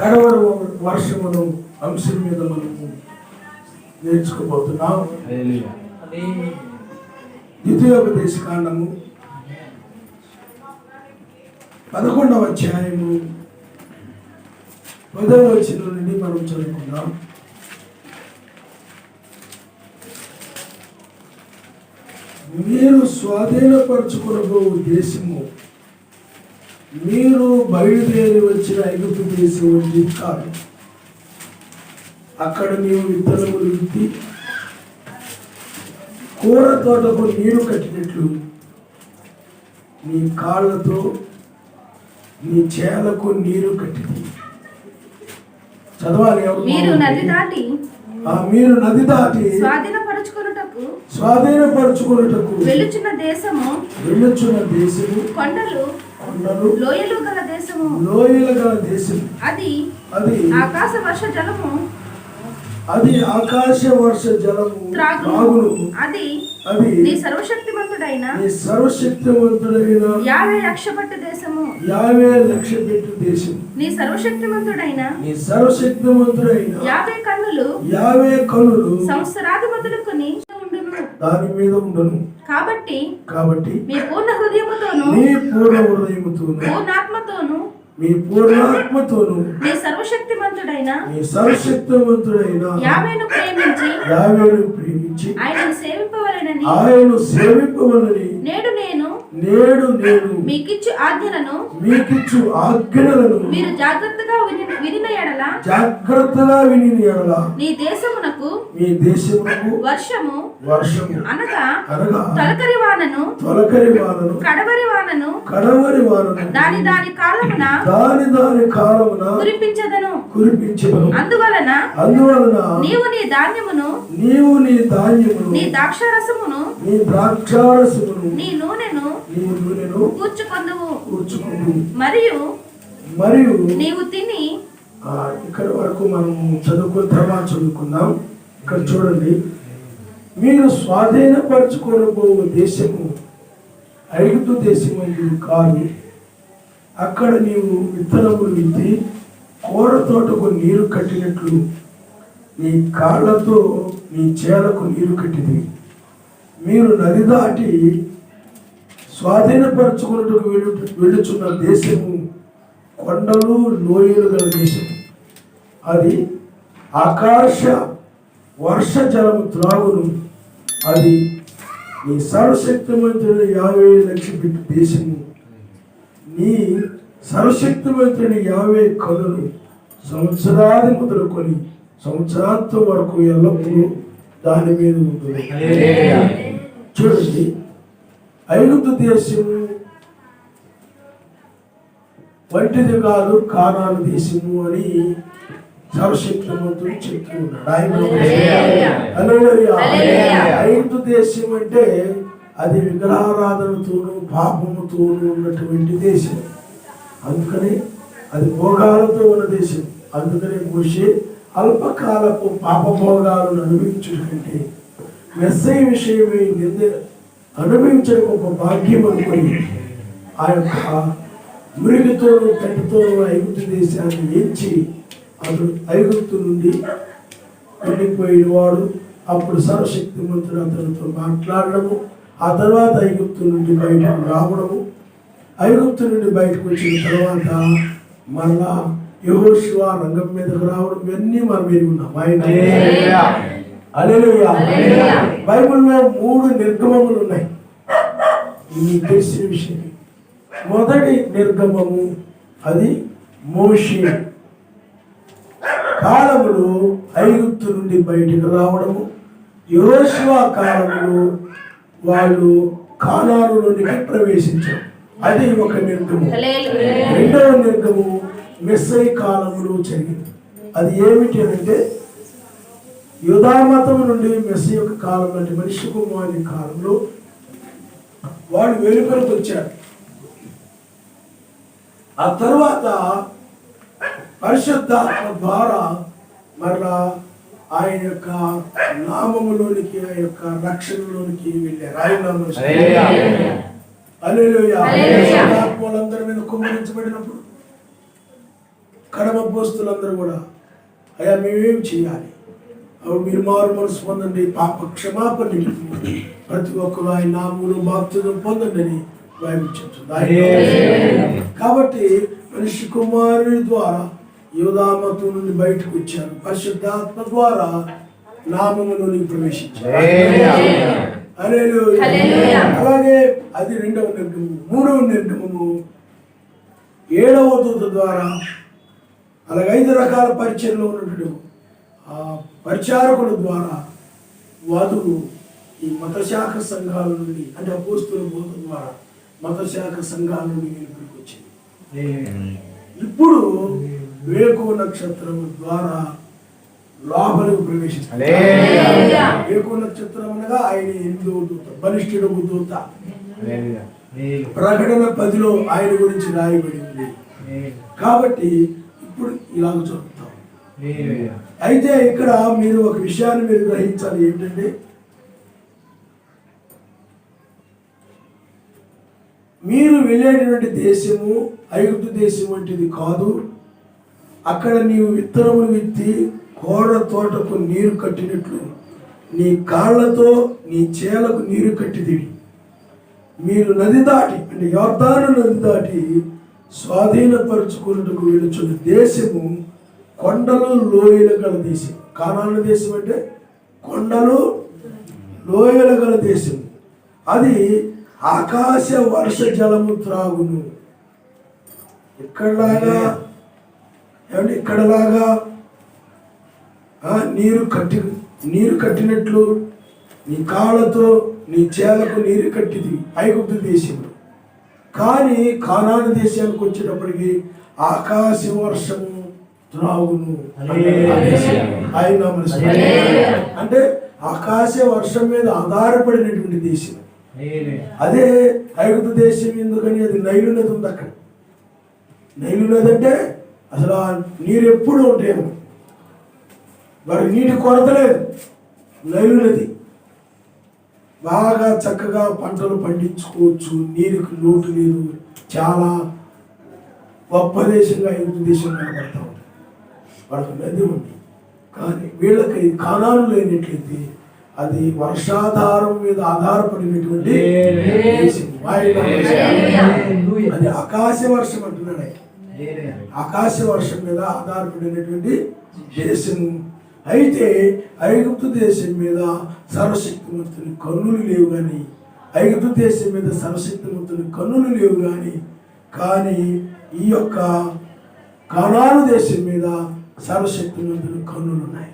కడవరి వర్షమును అంశం మీద మనము నేర్చుకోబోతున్నాం. ద్వితీయోపదేశ కాండము 11వ అధ్యాయము 10వ వచనం నుండి మనం చదువుకుందాం. మీరు స్వాధీనపరచుకునబో దేశము మీరు బయలుదేరి వచ్చిన ఐగుప్తు దేశం వంటి కాదు. అక్కడ నీవు విత్తనములు విత్తి కూర తోటకు నీరు కట్టినట్లు నీ కాళ్ళతో నీ చేలకు నీరు కట్టింది. చదవాలి. మీరు నది దాటి స్వాధీనపరచుకొనుటకు వెళ్ళుచున్న దేశము కొండలు లోయలు గల దేశము అది ఆకాశ వర్ష జలము త్రాగును. అది నీ సర్వశక్తిమంతుడైన యావే లక్ష పెట్టు దేశము నీ సర్వశక్తిమంతుడైన యావే కన్నులు సంవత్సరాది మొదలుకొని దాని మీద ఉండును. కాబట్టి మీ పూర్ణ హృదయముతోను పూర్ణాత్మతోను నీ సర్వశక్తిమంతుడైన యావేను ప్రేమించి ఆయనను సేవింపవలెనని నేడు నేను మీకిచ్చు ఆజ్ఞలను మీరు జాగ్రత్తగా వినిన ఎడల నీ దేశమునకు వర్షము అనగా తొలకరి వానను కడవరి వానను దాని కాలమున కురిపించదను. అందువలన నీవు నీ ధాన్యమును నీ ద్రాక్షారసమును నీ నూనెను కూర్చుకొందువు. మరియు నీవు తిని ఇక్కడ వరకు మనం తర్వాత చదువుకుందాం. ఇక్కడ చూడండి, మీరు స్వాధీనపరచుకోబో దేశము ఐగుప్తు దేశము కాదు. అక్కడ నీవు విత్తనములు విత్తి కూర తోటకు నీరు కట్టినట్లు నీ కాళ్ళతో నీ చేలకు నీరు కట్టింది. మీరు నది దాటి స్వాధీనపరచుకున్నట్టుకు వెళ్ళుచున్న దేశము కొండలు లోయలు గల దేశం. అది ఆకాశ వర్ష జలము త్రాగును. అది నీ సర్వశక్తిమంతుడైన యావే లక్ష పెట్టు దేశము. నీ సర్వశక్తిమంతుడైన యావే కన్నులు సంవత్సరాది మొదలుకొని సంవత్సరాంతం వరకు ఎల్లప్పుడూ దాని మీద ఉంటుంది. చూడండి, ఐగుప్తు దేశము వంటిది కాదు, కానాను దేశము అని సర్వశక్తిమంతుడు చెప్తూ ఉన్నాడు. ఐగుప్తు దేశం అంటే అది విగ్రహారాధనతోనూ పాపముతోనూ ఉన్నటువంటి దేశం. అందుకని అది భోగాలతో ఉన్న దేశం. అందుకని మోషే అల్పకాలపు పాపభోగాలను అనుభవించుకుంటే మెస్సై విషయమే అనుభవించడం ఒక భాగ్యం అనుకుని ఆ యొక్క మురిగితోనూ తటితోనూ ఐగుప్తు దేశాన్ని ఎంచి అతడు ఐగుప్తు నుండి వెళ్ళిపోయిన వాడు. అప్పుడు సర్వశక్తిమంతుడు అతనితో మాట్లాడడము, ఆ తర్వాత ఐగుప్తు నుండి బయటకు రావడము, ఐగుప్తు నుండి బయటకు వచ్చిన తర్వాత మళ్ళా యెహోషువ రంగం మీదకు రావడం, ఇవన్నీ మనం ఎరుగున్నాం. హల్లెలూయా. బైబిల్లో 3 నిర్గమములు ఉన్నాయి. మీకు తెలిసిన విషయం. మొదటి నిర్గమము అది మోషే కాలములో ఐగుప్తు నుండి బయటకు రావడము, యెహోషువ కాలములో వాళ్ళు కానానులోనికి ప్రవేశించారు. అది ఒక నిర్గము. రెండవ నిర్గము మెస్సై కాలంలో జరిగింది. అది ఏమిటి అంటే యూదామతం నుండి మెస్సీ యొక్క కాలం అంటే మనిషి కుమారుని కాలంలో వాడు వెలుపలకు వచ్చాడు. ఆ తర్వాత పరిశుద్ధాత్మ ద్వారా మరలా ఆయన యొక్క నామములోనికి, ఆ యొక్క రక్షణలోనికి వెళ్ళారు. ఆయన హల్లెలూయా. పరిశుద్ధాత్మలందరి మీద కుమ్మరించబడినప్పుడు కడమ పోస్తులందరూ కూడా అయ్యా మేమేం చేయాలి, అవి మీరు మారు మనసు పొందండి, పాప క్షమాపణ నిలుపుకోండి, ప్రతి ఒక్కరు ఆయన నామములో బాప్తిజం పొందండి అని బైబిల్ చెప్తుంది. కాబట్టి మనిషి కుమారుని ద్వారా యూదామతు నుండి బయటకు వచ్చారు, పరిశుద్ధాత్మ ద్వారా నామములోనికి ప్రవేశించారు. అలాగే అది 2వ నిర్గమము. 3వ నిర్గమము 7వ దూత ద్వారా, అలాగే 5 రకాల పరిచయంలో ఉన్నటువంటి పరిచారకుల ద్వారా వధువు ఈ మతశాఖ సంఘాల నుండి, అంటే అపోస్తుల బోధ ద్వారా మతశాఖ సంఘాల నుండి వెలుపలికి వచ్చింది. ఇప్పుడు వేకువ నక్షత్రం ద్వారా లోపలికి ప్రవేశిస్తుంది. వేకువ నక్షత్రం అనగా ఆయన 8వ దూత, బలిష్ఠుడగు దూత. ప్రకటన 10లో ఆయన గురించి రాయబడింది. కాబట్టి ఇప్పుడు ఇలాగ చెప్తాం. అయితే ఇక్కడ మీరు ఒక విషయాన్ని మీరు గ్రహించాలి. ఏంటంటే మీరు వెళ్ళేటువంటి దేశము ఐగుప్తు దేశం వంటిది కాదు. అక్కడ నీవు విత్తనములు విత్తి కోడ తోటకు నీరు కట్టినట్లు నీ కాళ్ళతో నీ చేలకు నీరు కట్టిదివి. మీరు నది దాటి, అంటే యోర్దాను నది దాటి స్వాధీనపరుచుకున్నట్టుకు వెళుచున్న దేశము కొండలు లోయలు గల దేశం. కానాను దేశం అంటే కొండలు లోయలు గల దేశం. అది ఆకాశ వర్ష జలము త్రాగును. ఇక్కడలాగా ఏమంటే ఇక్కడలాగా నీరు కట్టినట్లు నీ కాళ్ళతో నీ చేలకు నీరు కట్టిది ఐగుప్తు దేశంలో. కానీ కానాను దేశానికి వచ్చేటప్పటికి ఆకాశ వర్షము త్రాగును. ఆయన అంటే ఆకాశ వర్షం మీద ఆధారపడినటువంటి దేశం. అదే ఐగుప్తు దేశం. ఎందుకని అది నైలు నది ఉంది అక్కడ. నైలు నది అంటే అసలు ఆ నీరు ఎప్పుడు ఉంటాయేమో, వారికి నీటి కొరత లేదు. నైలు నది బాగా చక్కగా పంటలు పండించుకోవచ్చు, నీరుకి లోటు లేదు. చాలా గొప్ప దేశంగా ఐగుప్తు దేశం కనబడతా ఉంది. వాళ్ళకి నది ఉంది. కానీ వీళ్ళకి కానాను లేనట్లయితే అది వర్షాధారం మీద ఆధారపడినటువంటి దేశం. అది ఆకాశ వర్షం అంటున్నాడు. ఆకాశ వర్షం మీద ఆధారపడినటువంటి దేశము. అయితే ఐగుప్తు దేశం మీద సర్వశక్తిమంతుని కన్నులు లేవు కానీ, ఐగుప్తు దేశం మీద సర్వశక్తిమంతుని కన్నులు లేవు కానీ ఈ యొక్క కానాను దేశం మీద సర్వశక్తిమంతుని కన్నులు ఉన్నాయి.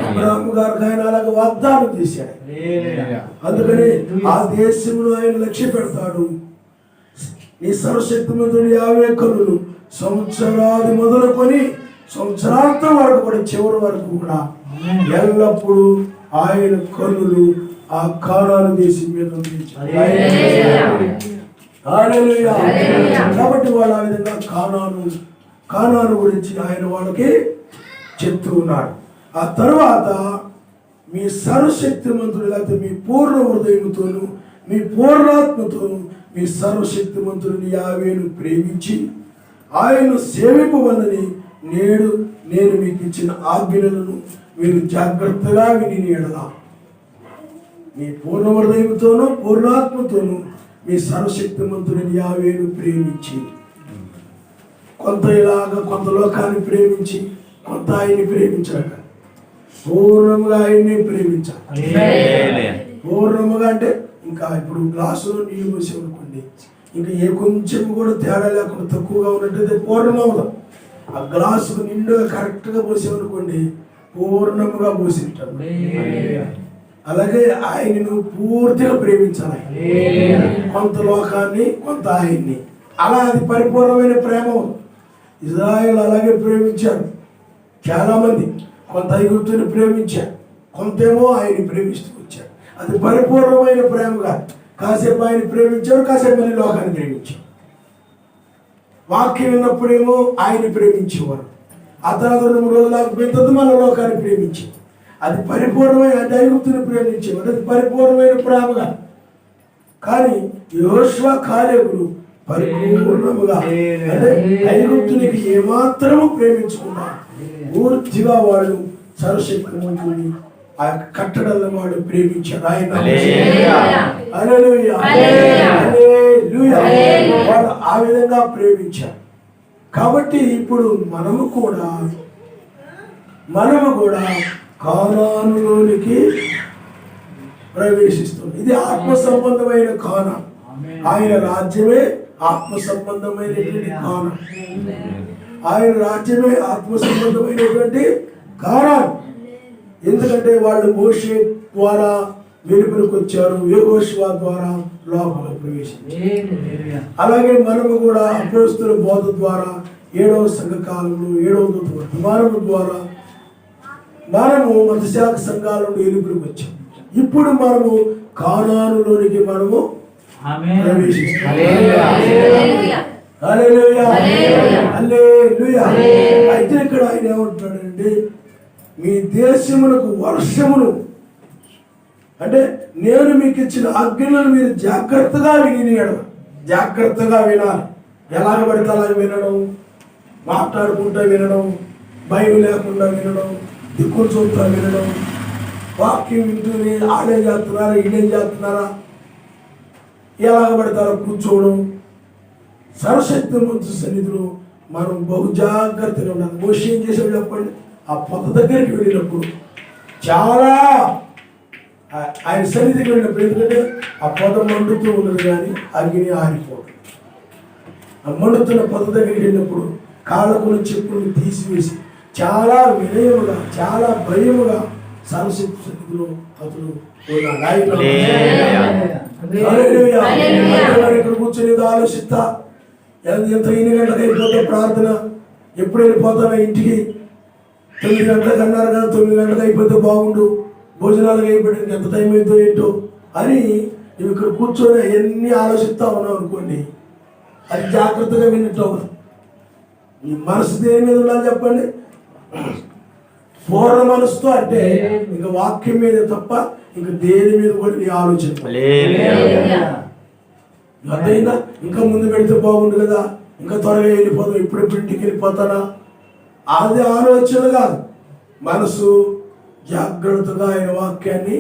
అబ్రాహాము గారికి ఆయన అలాగే వాగ్దానం చేశాడు. అందుకని ఆ దేశంలో ఆయన లక్ష్య పెడతాడు. ఈ సర్వశక్తిమంతుని 50 కన్నులు సంవత్సరాది మొదలుకొని సంవత్సరాంతం వరకు కూడా చివరి వరకు కూడా ఎల్లప్పుడూ ఆయన కన్నులు ఆ కానాను దేశం మీద ఉంది. కాబట్టి వాళ్ళు ఆ విధంగా కానాను గురించి ఆయన వాళ్ళకి చెప్తూ ఉన్నాడు. ఆ తర్వాత మీ సర్వశక్తిమంతుడు, లేకపోతే మీ పూర్ణ హృదయముతోను మీ పూర్ణాత్మతోను మీ సర్వశక్తిమంతుడిని యావేను ప్రేమించి ఆయన సేవింపవలని నేడు నేను మీకు ఇచ్చిన ఆజ్ఞలను మీరు జాగ్రత్తగా విని ఎడలా. మీ పూర్ణ హృదయముతోను పూర్ణాత్మతోను మీ సర్వశక్తిమంతుడిని యావేను ప్రేమించి, కొంత ఇలాగా కొంత లోకాన్ని ప్రేమించి కొంత ఆయన్ని ప్రేమించాక పూర్ణముగా ఆయన్ని ప్రేమించాలి. పూర్ణముగా అంటే ఇంకా ఇప్పుడు గ్లాసులో నీళ్ళు పోసేమనుకోండి, ఇంకా ఏ కొంచెం కూడా తేడా లేకుండా తక్కువగా ఉన్నట్టయితే పూర్ణమవుతాం. ఆ గ్లాసుకు నిండుగా కరెక్ట్గా పోసేమనుకోండి పూర్ణముగా పోసింటారు. అలాగే ఆయనను పూర్తిగా ప్రేమించాలి, కొంత లోకాన్ని కొంత ఆయన్ని. అలా అది పరిపూర్ణమైన ప్రేమ. ఇజ్రాయేల్ అలాగే ప్రేమించారు. చాలామంది కొంత ఐగుప్తుని ప్రేమించారు, కొంతేమో ఆయన్ని ప్రేమిస్తూ వచ్చారు. అది పరిపూర్ణమైన ప్రేమగా కాసేపు ఆయన ప్రేమించారు, కాసేపు మళ్ళీ లోకాన్ని ప్రేమించారు. వాక్యం విన్నప్పుడేమో ఆయన్ని ప్రేమించేవారు, ఆ తర్వాత 3 రోజులకు పెద్దది మళ్ళీ లోకాన్ని ప్రేమించారు. అది పరిపూర్ణమైన, అంటే ఐగుప్తుని ప్రేమించేవారు. అది పరిపూర్ణమైన ప్రేమగా. కానీ యెహోషువ కాలేబులు పరిపూర్ణముగా అంటే ఐగుప్తునికి ఏమాత్రము ప్రేమించుకున్నా పూర్తిగా వాళ్ళు సర్వశక్తిమంతుని ఆ కట్టడలను వాడు ప్రేమించారు. ఆయన వాడు ఆ విధంగా ప్రేమించారు. కాబట్టి ఇప్పుడు మనము కూడా కానానులోనికి ప్రవేశిస్తుంది. ఇది ఆత్మ సంబంధమైన కానాన్. ఆయన రాజ్యమే ఆత్మ సంబంధమైనటువంటి కానాన్. ఆయన రాజ్యమే ఆత్మ సంబంధమైనటువంటి కానాన్. ఎందుకంటే వాళ్ళు మోషే ద్వారా వెలుపలకు వచ్చారు, యెహోషువ ద్వారా లోపల ప్రవేశించారు. అలాగే మనము కూడా అపోస్తలుల బోధ ద్వారా 7వ సంఘ కాలంలో 7వ దూత వర్తమానము ద్వారా మనము మతశాఖ సంఘాల నుండి వెలుపలకు వచ్చాం. ఇప్పుడు మనము కానానులోనికి మనము ప్రవేశిస్తాం. అయితే ఇక్కడ ఆయన ఏమంటున్నాడంటే మీ దేశమునకు వర్షమును అంటే నేను మీకు ఇచ్చిన ఆజ్ఞలను మీరు జాగ్రత్తగా జాగ్రత్తగా వినాలి. ఎలాగ పడితే అలాగ వినడం, మాట్లాడుకుంటూ వినడం, భయం లేకుండా వినడం, దిక్కులు చూపుతా వినడం, వాక్యం వింటూనే ఆడేం చేస్తున్నారా ఈడేం చేస్తున్నారా ఎలాగ పడతారో కూర్చోవడం. సర్వశక్తిమంతుని సన్నిధిలో మనం బహు జాగ్రత్తగా ఉండాలి. మోషే ఏం చేసాడు చెప్పండి? ఆ పొద దగ్గరికి వెళ్ళినప్పుడు చాలా ఆయన సన్నిధికి వెళ్ళినప్పుడు, ఎందుకంటే ఆ పొద మండుతూ ఉన్నది కానీ అగ్ని ఆరిపోవడం. ఆ మండుతున్న పొద దగ్గరికి వెళ్ళినప్పుడు కాళ్ళకున్న చెప్పులను తీసివేసి చాలా వినయముగా చాలా భయముగా సర్వశక్తి సన్నిధిలో అతను ఉన్నాడు. ఇక్కడ కూర్చొని ఆలోచిస్తా ఎంత ఎన్ని గంటలకు అయిపోతా ప్రార్థన, ఎప్పుడు వెళ్ళిపోతానా ఇంటికి, 9 గంటలకు అన్నారు కదా, 9 గంటలకు అయిపోతే బాగుండు, భోజనాలకు అయిపోయింది, ఎంత టైం అవుతుందో ఏంటో అని నువ్వు ఇక్కడ కూర్చొని అవన్నీ ఆలోచిస్తా ఉన్నావు అనుకోండి, అది జాగ్రత్తగా విన్నట్టు అవ్వదు. నీ మనసు దేని మీద ఉండాలి చెప్పండి? పూర్ణ మనసుతో, అంటే ఇంకా వాక్యం మీద తప్ప ఇంకా దేని మీద కూడా నీ ఆలోచన అదైనా ఇంకా ముందు పెడితే బాగుండు కదా, ఇంకా త్వరగా వెళ్ళిపోతాం, ఇప్పుడెప్పుడు ఇంటికి వెళ్ళిపోతానా, అది ఆలోచన కాదు. మనసు జాగ్రత్తగా ఆయన వాక్యాన్ని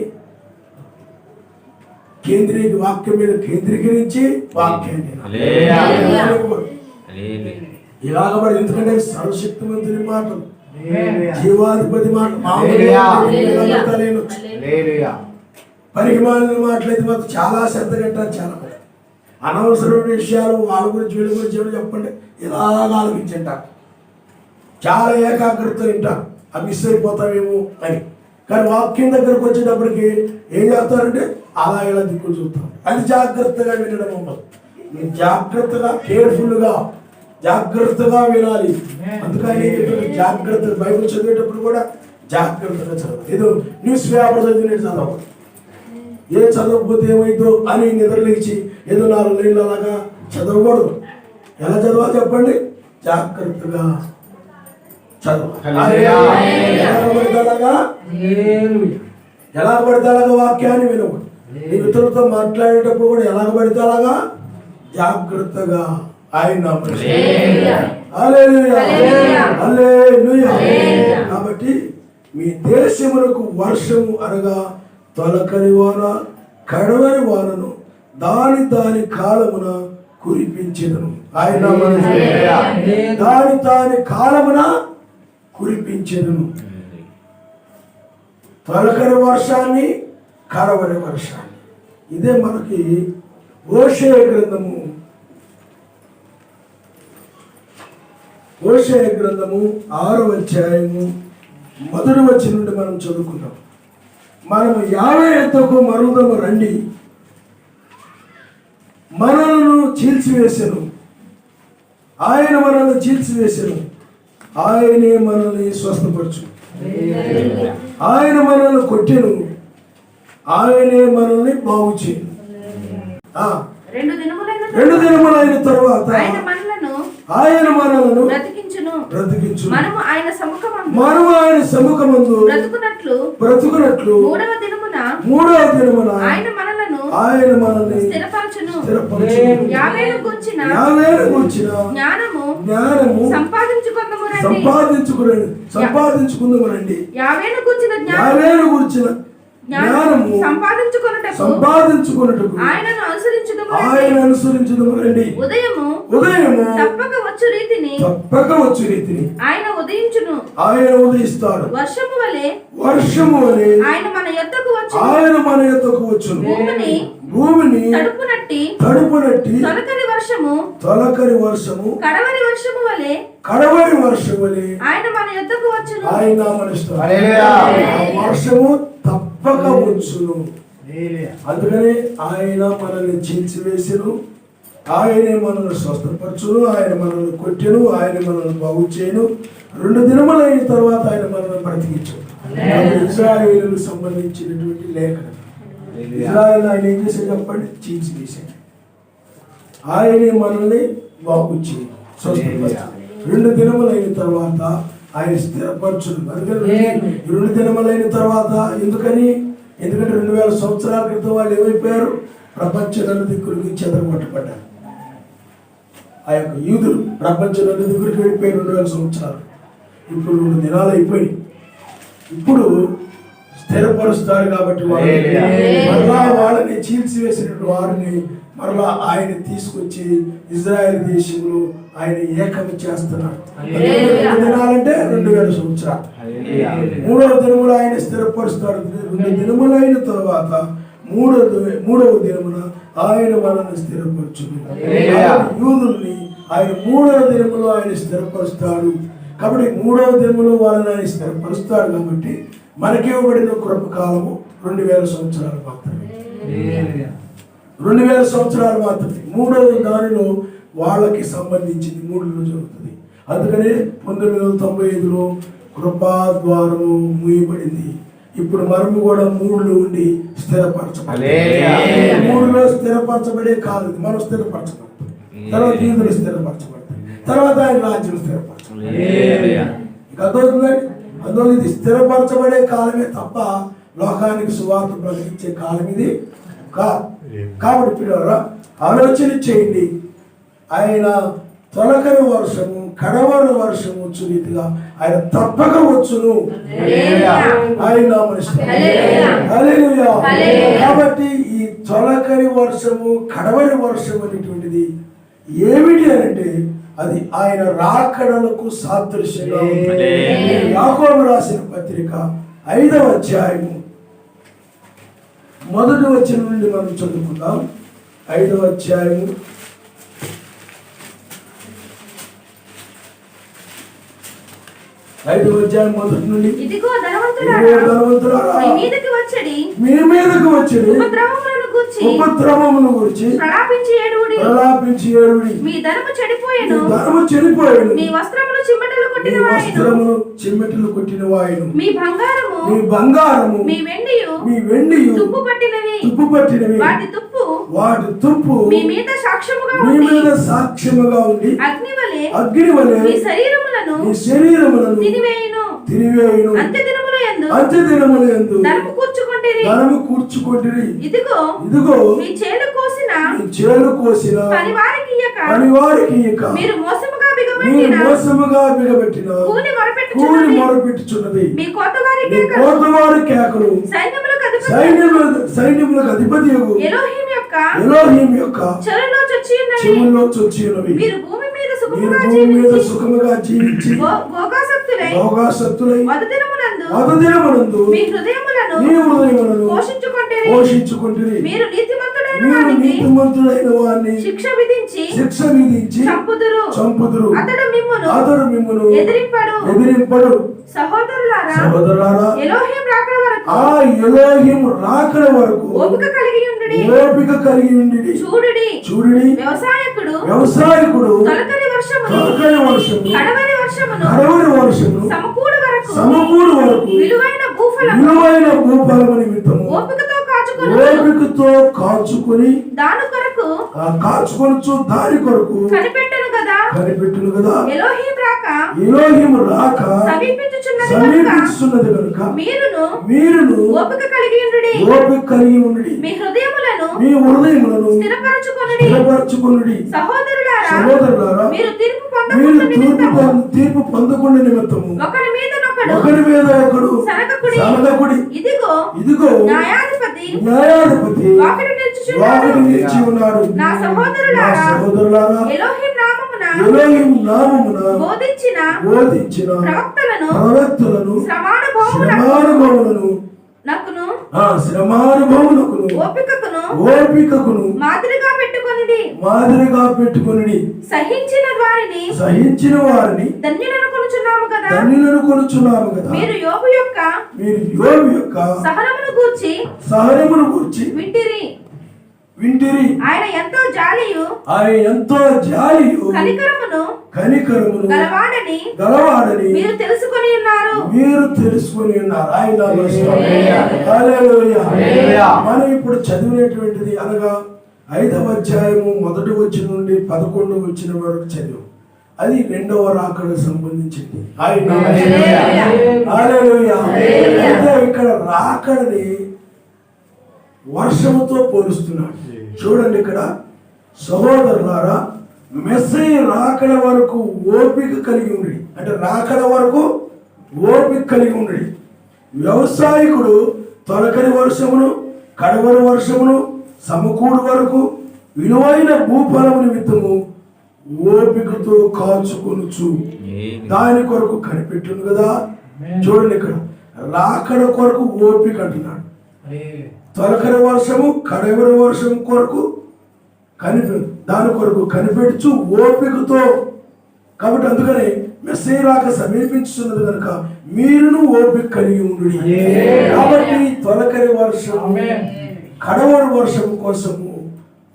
వాక్యం మీద కేంద్రీకరించి వాక్యాన్ని ఇలాగ పడి, ఎందుకంటే సర్వశక్తిమంతుని మాటలు, జీవాధిపతి మాట, పరిమాణ మాటలైతే మాత్రం చాలా శ్రద్ధ కట్టారు. చాలా అనవసరమైన విషయాలు వాళ్ళ గురించి వీళ్ళ గురించి ఏమో చెప్పండి, ఇలాగ ఆలోచించంటారు, చాలా ఏకాగ్రత వింటారు, అవి మిస్ అయిపోతామేమో అని. కానీ వాక్యం దగ్గరకు వచ్చేటప్పటికి ఏం చేస్తారంటే అలా ఇలా దిక్కులు చూస్తాం. అది జాగ్రత్తగా వినడం ఉండదు. మీరు జాగ్రత్తగా కేర్ఫుల్గా జాగ్రత్తగా వినాలి. అందుకని జాగ్రత్త, బైబిల్ చదివేటప్పుడు కూడా జాగ్రత్తగా చదవాలి. ఏదో న్యూస్ పేపర్ చదివినట్టు చదవాలి. ఏ చదవకపోతే ఏమైందో అని నిద్రలేచి ఏదో 4 లైన్లు అలాగా చదవకూడదు. ఎలా చదవాలి చెప్పండి? జాగ్రత్తగా చదవాలి. ఎలా పడితే అలాగా వాక్యాన్ని వినకూడదు. నీ ఇతరులతో మాట్లాడేటప్పుడు కూడా ఎలాగ పడితే అలాగా జాగ్రత్తగా ఆయన. కాబట్టి మీ దేశమునకు వర్షము అనగా తొలకరి వాన కడవరి వానను దాని దాని కాలమున కురిపించెదను. ఆయన దాని కాలమున కురిపించెదను. తొలకరి వర్షాన్ని, కడవరి వర్షాన్ని. ఇదే మనకి హోషేయ గ్రంథము 6వ అధ్యాయము 1వ వచనం నుండి మనం చదువుకున్నాం. మనము యావే ఎద్దకు మరుదము రండి, మనలను చీల్చివేసెను. ఆయన మనల్ని చీల్చివేసెను, ఆయనే మనల్ని స్వస్థపరచు. ఆయన మనల్ని కొట్టెను, ఆయనే మనల్ని బాగు చేయను. 2 దినములైన తరువాత ఆయన మనలను బ్రతికించును. మనము ఆయన సముఖమందు బ్రతుకునట్లు 3వ దినమున ఆయన ఆయన మనల్ని స్థిరపరచును. యావేను గూర్చిన జ్ఞానము సంపాదించుకుందామనండి. యావేను గూర్చిన జ్ఞానము సంపాదించుకొనుటకు ఆయనను అనుసరించుదామనండి. ఉదయము తప్పక వచ్చు రీతిని ఆయన ఉదయిస్తాడు. వర్షము వలె ఆయన మన యొద్దకు వచ్చును. భూమిని తడుపునట్టి తొలకరి వర్షము కడవరి వర్షము వలె ఆయన మన యొద్దకు వచ్చును. వర్షము తప్పక వచ్చును. అందుకని ఆయన మనల్ని చీల్చివేసెను, ఆయనే మనల్ని స్వస్థపరచును, ఆయన మనల్ని కొట్టెను, ఆయన మనల్ని బాగు చేయను. 2 దినములైన తర్వాత ఆయన మనల్ని బ్రతికించు. ఇశ్రాయేలుకు సంబంధించినటువంటి లేఖనం. ఇశ్రాయేలు ఆయన ఏం చేశాడు చెప్పండి? చీల్చివేశాడు. ఆయనే మనల్ని బాగు చేయను, స్వస్థపరచు. 2 దినములైన తర్వాత ఆయన స్థిరపరచును. అందుకని 2 దినములైన తర్వాత ఎందుకంటే 2000 సంవత్సరాల క్రితం వాళ్ళు ఏమైపోయారు? ప్రపంచ నలుదిక్కులకి చెదరగొట్టబడ్డారు. ఆ యొక్క యూదులు ప్రపంచ నలుదిక్కులకి వెళ్ళిపోయి 2000 సంవత్సరాలు. ఇప్పుడు 2 దినాలు అయిపోయి ఇప్పుడు స్థిరపరుస్తారు. కాబట్టి మరలా వాళ్ళని చీల్చివేసినటువంటి వారిని మరలా ఆయన తీసుకొచ్చి ఇజ్రాయెల్ దేశంలో ఆయన ఏకము చేస్తున్నాడు. 2 దినాలంటే 2000 సంవత్సరాలు. 3వ దినములు ఆయన స్థిరపరుస్తాడు. 2 దినములైన తర్వాత 3వ దినమున ఆయన మనల్ని స్థిరపరచును. యూదుల్ని ఆయన 3వ దినములో ఆయన స్థిరపరుస్తాడు. కాబట్టి 3వ దినములో వాళ్ళని ఆయన స్థిరపరుస్తాడు. కాబట్టి మనకి ఇవ్వబడిన కృపకాలము 2000 సంవత్సరాలు మాత్రమే. 2000 సంవత్సరాలు మాత్రమే. 3వ దానిలో వాళ్ళకి సంబంధించింది 3 జరుగుతుంది. అందుకనే 1995లో కృపాద్వారము మూయబడింది. ఇప్పుడు మనము కూడా 3లో ఉండి స్థిరపరచబడి 3లో స్థిరపరచబడే కాదు, మనం స్థిరపరచబడతాం. తర్వాత యూదులు స్థిరపరచబడతాం, తర్వాత ఆయన రాజ్యం స్థిరపరచబడతాం. అర్థమవుతుందండి? అందువల్ల ఇది స్థిరపరచబడే కాలమే తప్ప లోకానికి సువార్త ప్రకటించే కాలం ఇది కాదు. కాబట్టి పిల్లరా ఆలోచన చేయండి. ఆయన తొలకరి వర్షము కడవరి వర్షము వచ్చు రీతిగా ఆయన తప్పక వచ్చును. ఆయన కాబట్టి ఈ తొలకరి వర్షము కడవరి వర్షము అనేటువంటిది ఏమిటి అంటే అది ఆయన రాకడలకు సాదృశ్యంగా ఉంటుంది. యాకోబు రాసిన పత్రిక 5వ అధ్యాయము 1వ వచనం నుండి మనం చదువుకుందాం. 5వ అధ్యాయము 1 నుండి. ఇదిగో ధనవంతులారా, మీ మీదకి వచ్చడి ఉపద్రవమును గూర్చి ప్రలాపించి ఏడుడి. మీ ధనము చెడిపోయెను, మీ వస్త్రములు చిమ్మెటలు కొట్టిన వాయును, మీ బంగారము మీ వెండియు తుప్పు పట్టినవి. వాటి తుప్పు మీ మీద సాక్ష్యముగా ఉండి అగ్ని వలె మీ శరీరములను తినివేయును. అంత్యదినములందు ధనము కూర్చుకొంటిరి. ఇదిగో మీ చేలు కోసిన పనివారికి ఇయ్యక మీరు మోసముగా బిగబెట్టిన కూలి మొరపెట్టుచున్నది. మీ కోతవారి కేకలు సైన్యములకు అధిపతి ఎలోహీం యొక్క చెవుల్లో చొచ్చి ఉన్నవి. మీరు భూమి మీద సుఖముగా జీవించి భోగాసక్తులై వదదినమునందు మీ హృదయములను పోషించుకొంటిరి. మీరు నీతిమంతుడైన వారిని శిక్ష విధించి చంపుదురు. అతడు మిమ్మును ఎదిరింపడు. సహోదరులారా, ఎలోహీం రాకడ వరకు ఓపిక కలిగి ఉండుడి. చూడుడి, వ్యవసాయకుడు తొలకరి వర్షము కడవరి వర్షమును సమకూడు వరకు విలువైన భూఫలము నిమిత్తము ఓపికతో కాచుకొని దాని కొరకు కనిపెట్టును కదా. ఎలోహీం రాక సమీపించుచున్నది కనుక మీరును ఓపిక కలిగి ఉండుడి. మీ హృదయములను స్థిరపరచుకొనుడి. సహోదరులారా, మీరు తీర్పు పొందకుండా నిమిత్తము ఒకరి మీద ఒకడు సనగకుడి. ఇదిగో న్యాయాధిపతి వాకిట నిలిచి ఉన్నాడు. నా సహోదరులారా, ఎలోహిం నామమున బోధించిన ప్రవక్తలను శ్రమానుభవములను ఓపికకును మాదిరిగా పెట్టుకొనిడి. సహించిన వారిని ధన్యులను కొనుచున్నాము కదా. మీరు యోబు యొక్క సహనమును గూర్చి వింటిరి. ఆయన ఎంతో జాలియు కనికరమును గలవాడని మీరు తెలుసుకొని ఉన్నారు. ఆయన మనం ఇప్పుడు చదివినటువంటిది అనగా 5వ అధ్యాయము 1వ వచనం నుండి 11వ వచనం వరకు చదివాం. అది 2వ రాకడకు సంబంధించింది. అయితే ఇక్కడ రాకడని వర్షముతో పోలుస్తున్నాడు. చూడండి, ఇక్కడ సహోదరులారా, మెస్సయ్య రాకడ వరకు ఓపిక కలిగి ఉండి, అంటే రాకడ వరకు ఓపిక కలిగి ఉండి, వ్యవసాయకుడు తొలకరి వర్షమును కడవరి వర్షమును సమకూడు వరకు విలువైన భూఫలము నిమిత్తము ఓపికతో కాచుకొనుచు దాని కొరకు కనిపెట్టును కదా. చూడండి, ఇక్కడ రాకడ కొరకు ఓపిక అంటున్నాడు. తొలకరి వర్షము కడవరి వర్షం కొరకు దాని కొరకు కనిపెట్టుచు ఓపికతో. కాబట్టి అందుకని మెస్సయ్య రాక సమీపించుతున్నది కనుక మీరును ఓపిక కలిగి ఉండుడి. కాబట్టి తొలకరి వర్షం కడవరి వర్షం కోసము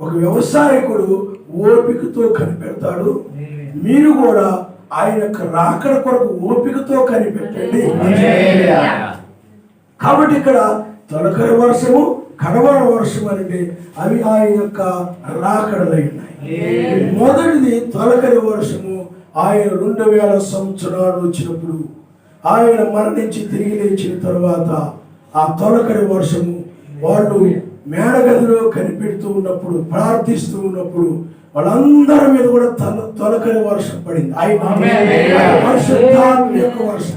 ఒక వ్యవసాయకుడు ఓపికతో కనిపెడతాడు. మీరు కూడా ఆయన యొక్క రాకడ కొరకు ఓపికతో కనిపెట్టండి. కాబట్టి ఇక్కడ తొలకరి వర్షము కడవరి వర్షం అంటే అవి ఆయన యొక్క రాకడలై ఉన్నాయి. మొదటిది తొలకరి వర్షము ఆయన 2000 సంవత్సరాలు వచ్చినప్పుడు ఆయన మరణించి తిరిగి లేచిన తర్వాత ఆ తొలకరి వర్షము వాళ్ళు మేడగదిలో కనిపెడుతూ ఉన్నప్పుడు, ప్రార్థిస్తూ ఉన్నప్పుడు వాళ్ళందరి మీద కూడా తొలకరి వర్షం పడింది. ఆయన పరిశుద్ధాత్మ యొక్క వర్షం.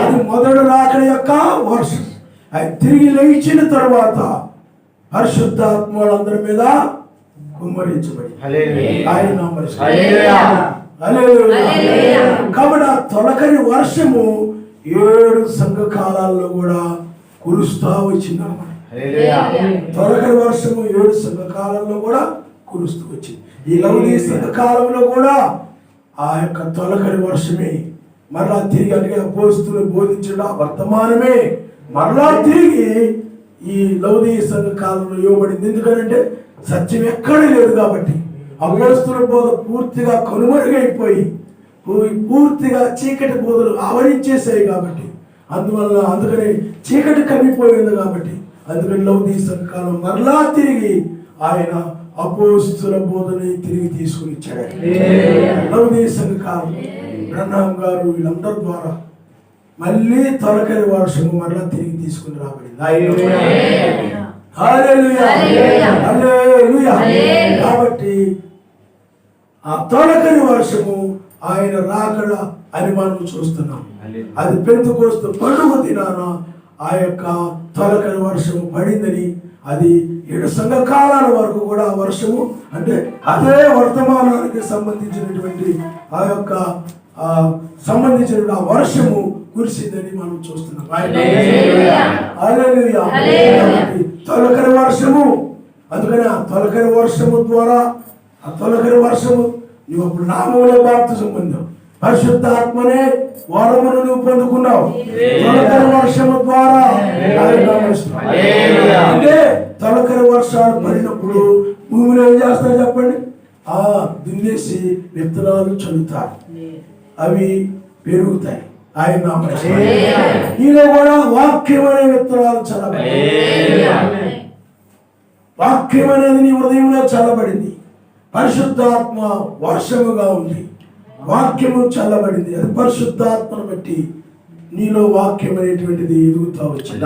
అది మొదటి రాకడ యొక్క వర్షం. ఆయన తిరిగి లేచిన తర్వాత పరిశుద్ధాత్మ వాళ్ళందరి మీద కుమ్మరించబడి ఆయన కాబట్టి ఆ తొలకరి వర్షము 7 సంఘ కాలాల్లో కూడా కురుస్తా వచ్చిందన్నమాట. తొలకరి వర్షము 7 సంఘ కాలంలో కూడా కురుస్తూ వచ్చింది. ఈ లౌదీ సంఘ కాలంలో కూడా ఆ యొక్క తొలకరి వర్షమే మరలా తిరిగి అంటే అపోస్తులు బోధించిన వర్తమానమే మరలా తిరిగి ఈ లౌదీ సంఘ కాలంలో ఇవ్వబడింది. ఎందుకంటే సత్యం ఎక్కడ లేదు కాబట్టి అపోస్తుల బోధ పూర్తిగా కనుమరుగైపోయి పూర్తిగా చీకటి బోధలు ఆవరించేసాయి కాబట్టి అందుకని చీకటి కమ్మిపోయింది కాబట్టి అందుకని లౌదీ సంఘ కాలం మరలా తిరిగి ఆయన అపోస్తుల బోధని తిరిగి తీసుకుని ఇచ్చాడు. లౌదీ సంఘ కాలం బ్రహ్నాం గారు వీళ్ళందరి ద్వారా మళ్ళీ తొలకరి వర్షము మరలా తిరిగి తీసుకుని రాబడింది. కాబట్టి ఆ తొలకరి వర్షము ఆయన రాకడ అని మనం చూస్తున్నాం. అది పెంతెకోస్తు పండుగ దినాన ఆ యొక్క తొలకరి వర్షము పడిందని, అది 7 సంఘ కాలాల వరకు కూడా వర్షము అంటే అదే వర్తమానానికి సంబంధించినటువంటి ఆ యొక్క సంబంధించిన ఆ వర్షము కురిసిందని మనం చూస్తున్నాం. తొలకరి వర్షము, అందుకని ఆ తొలకరి వర్షము ద్వారా ఆ తొలకరి వర్షము నువ్వు అప్పుడు నామములో బాప్తిసం పొందావు, పరిశుద్ధాత్మనే వరమును నువ్వు పొందుకున్నావు. తొలకరి వర్షము ద్వారా అంటే తొలకరి వర్షాలు పడినప్పుడు భూమిలో ఏం చేస్తారు చెప్పండి? దున్నేసి విత్తనాలు చల్లుతారు, అవి పెరుగుతాయి. ఆయన ఈలో కూడా వాక్యం అనే విత్తనాలు చల్లబడి, వాక్యం అనేది నీ హృదయంలో చల్లబడింది. పరిశుద్ధాత్మ వర్షముగా ఉంది. వాక్యము చల్లబడింది. అది పరిశుద్ధాత్మను బట్టి నీలో వాక్యం అనేటువంటిది ఎదుగుతా వచ్చింది.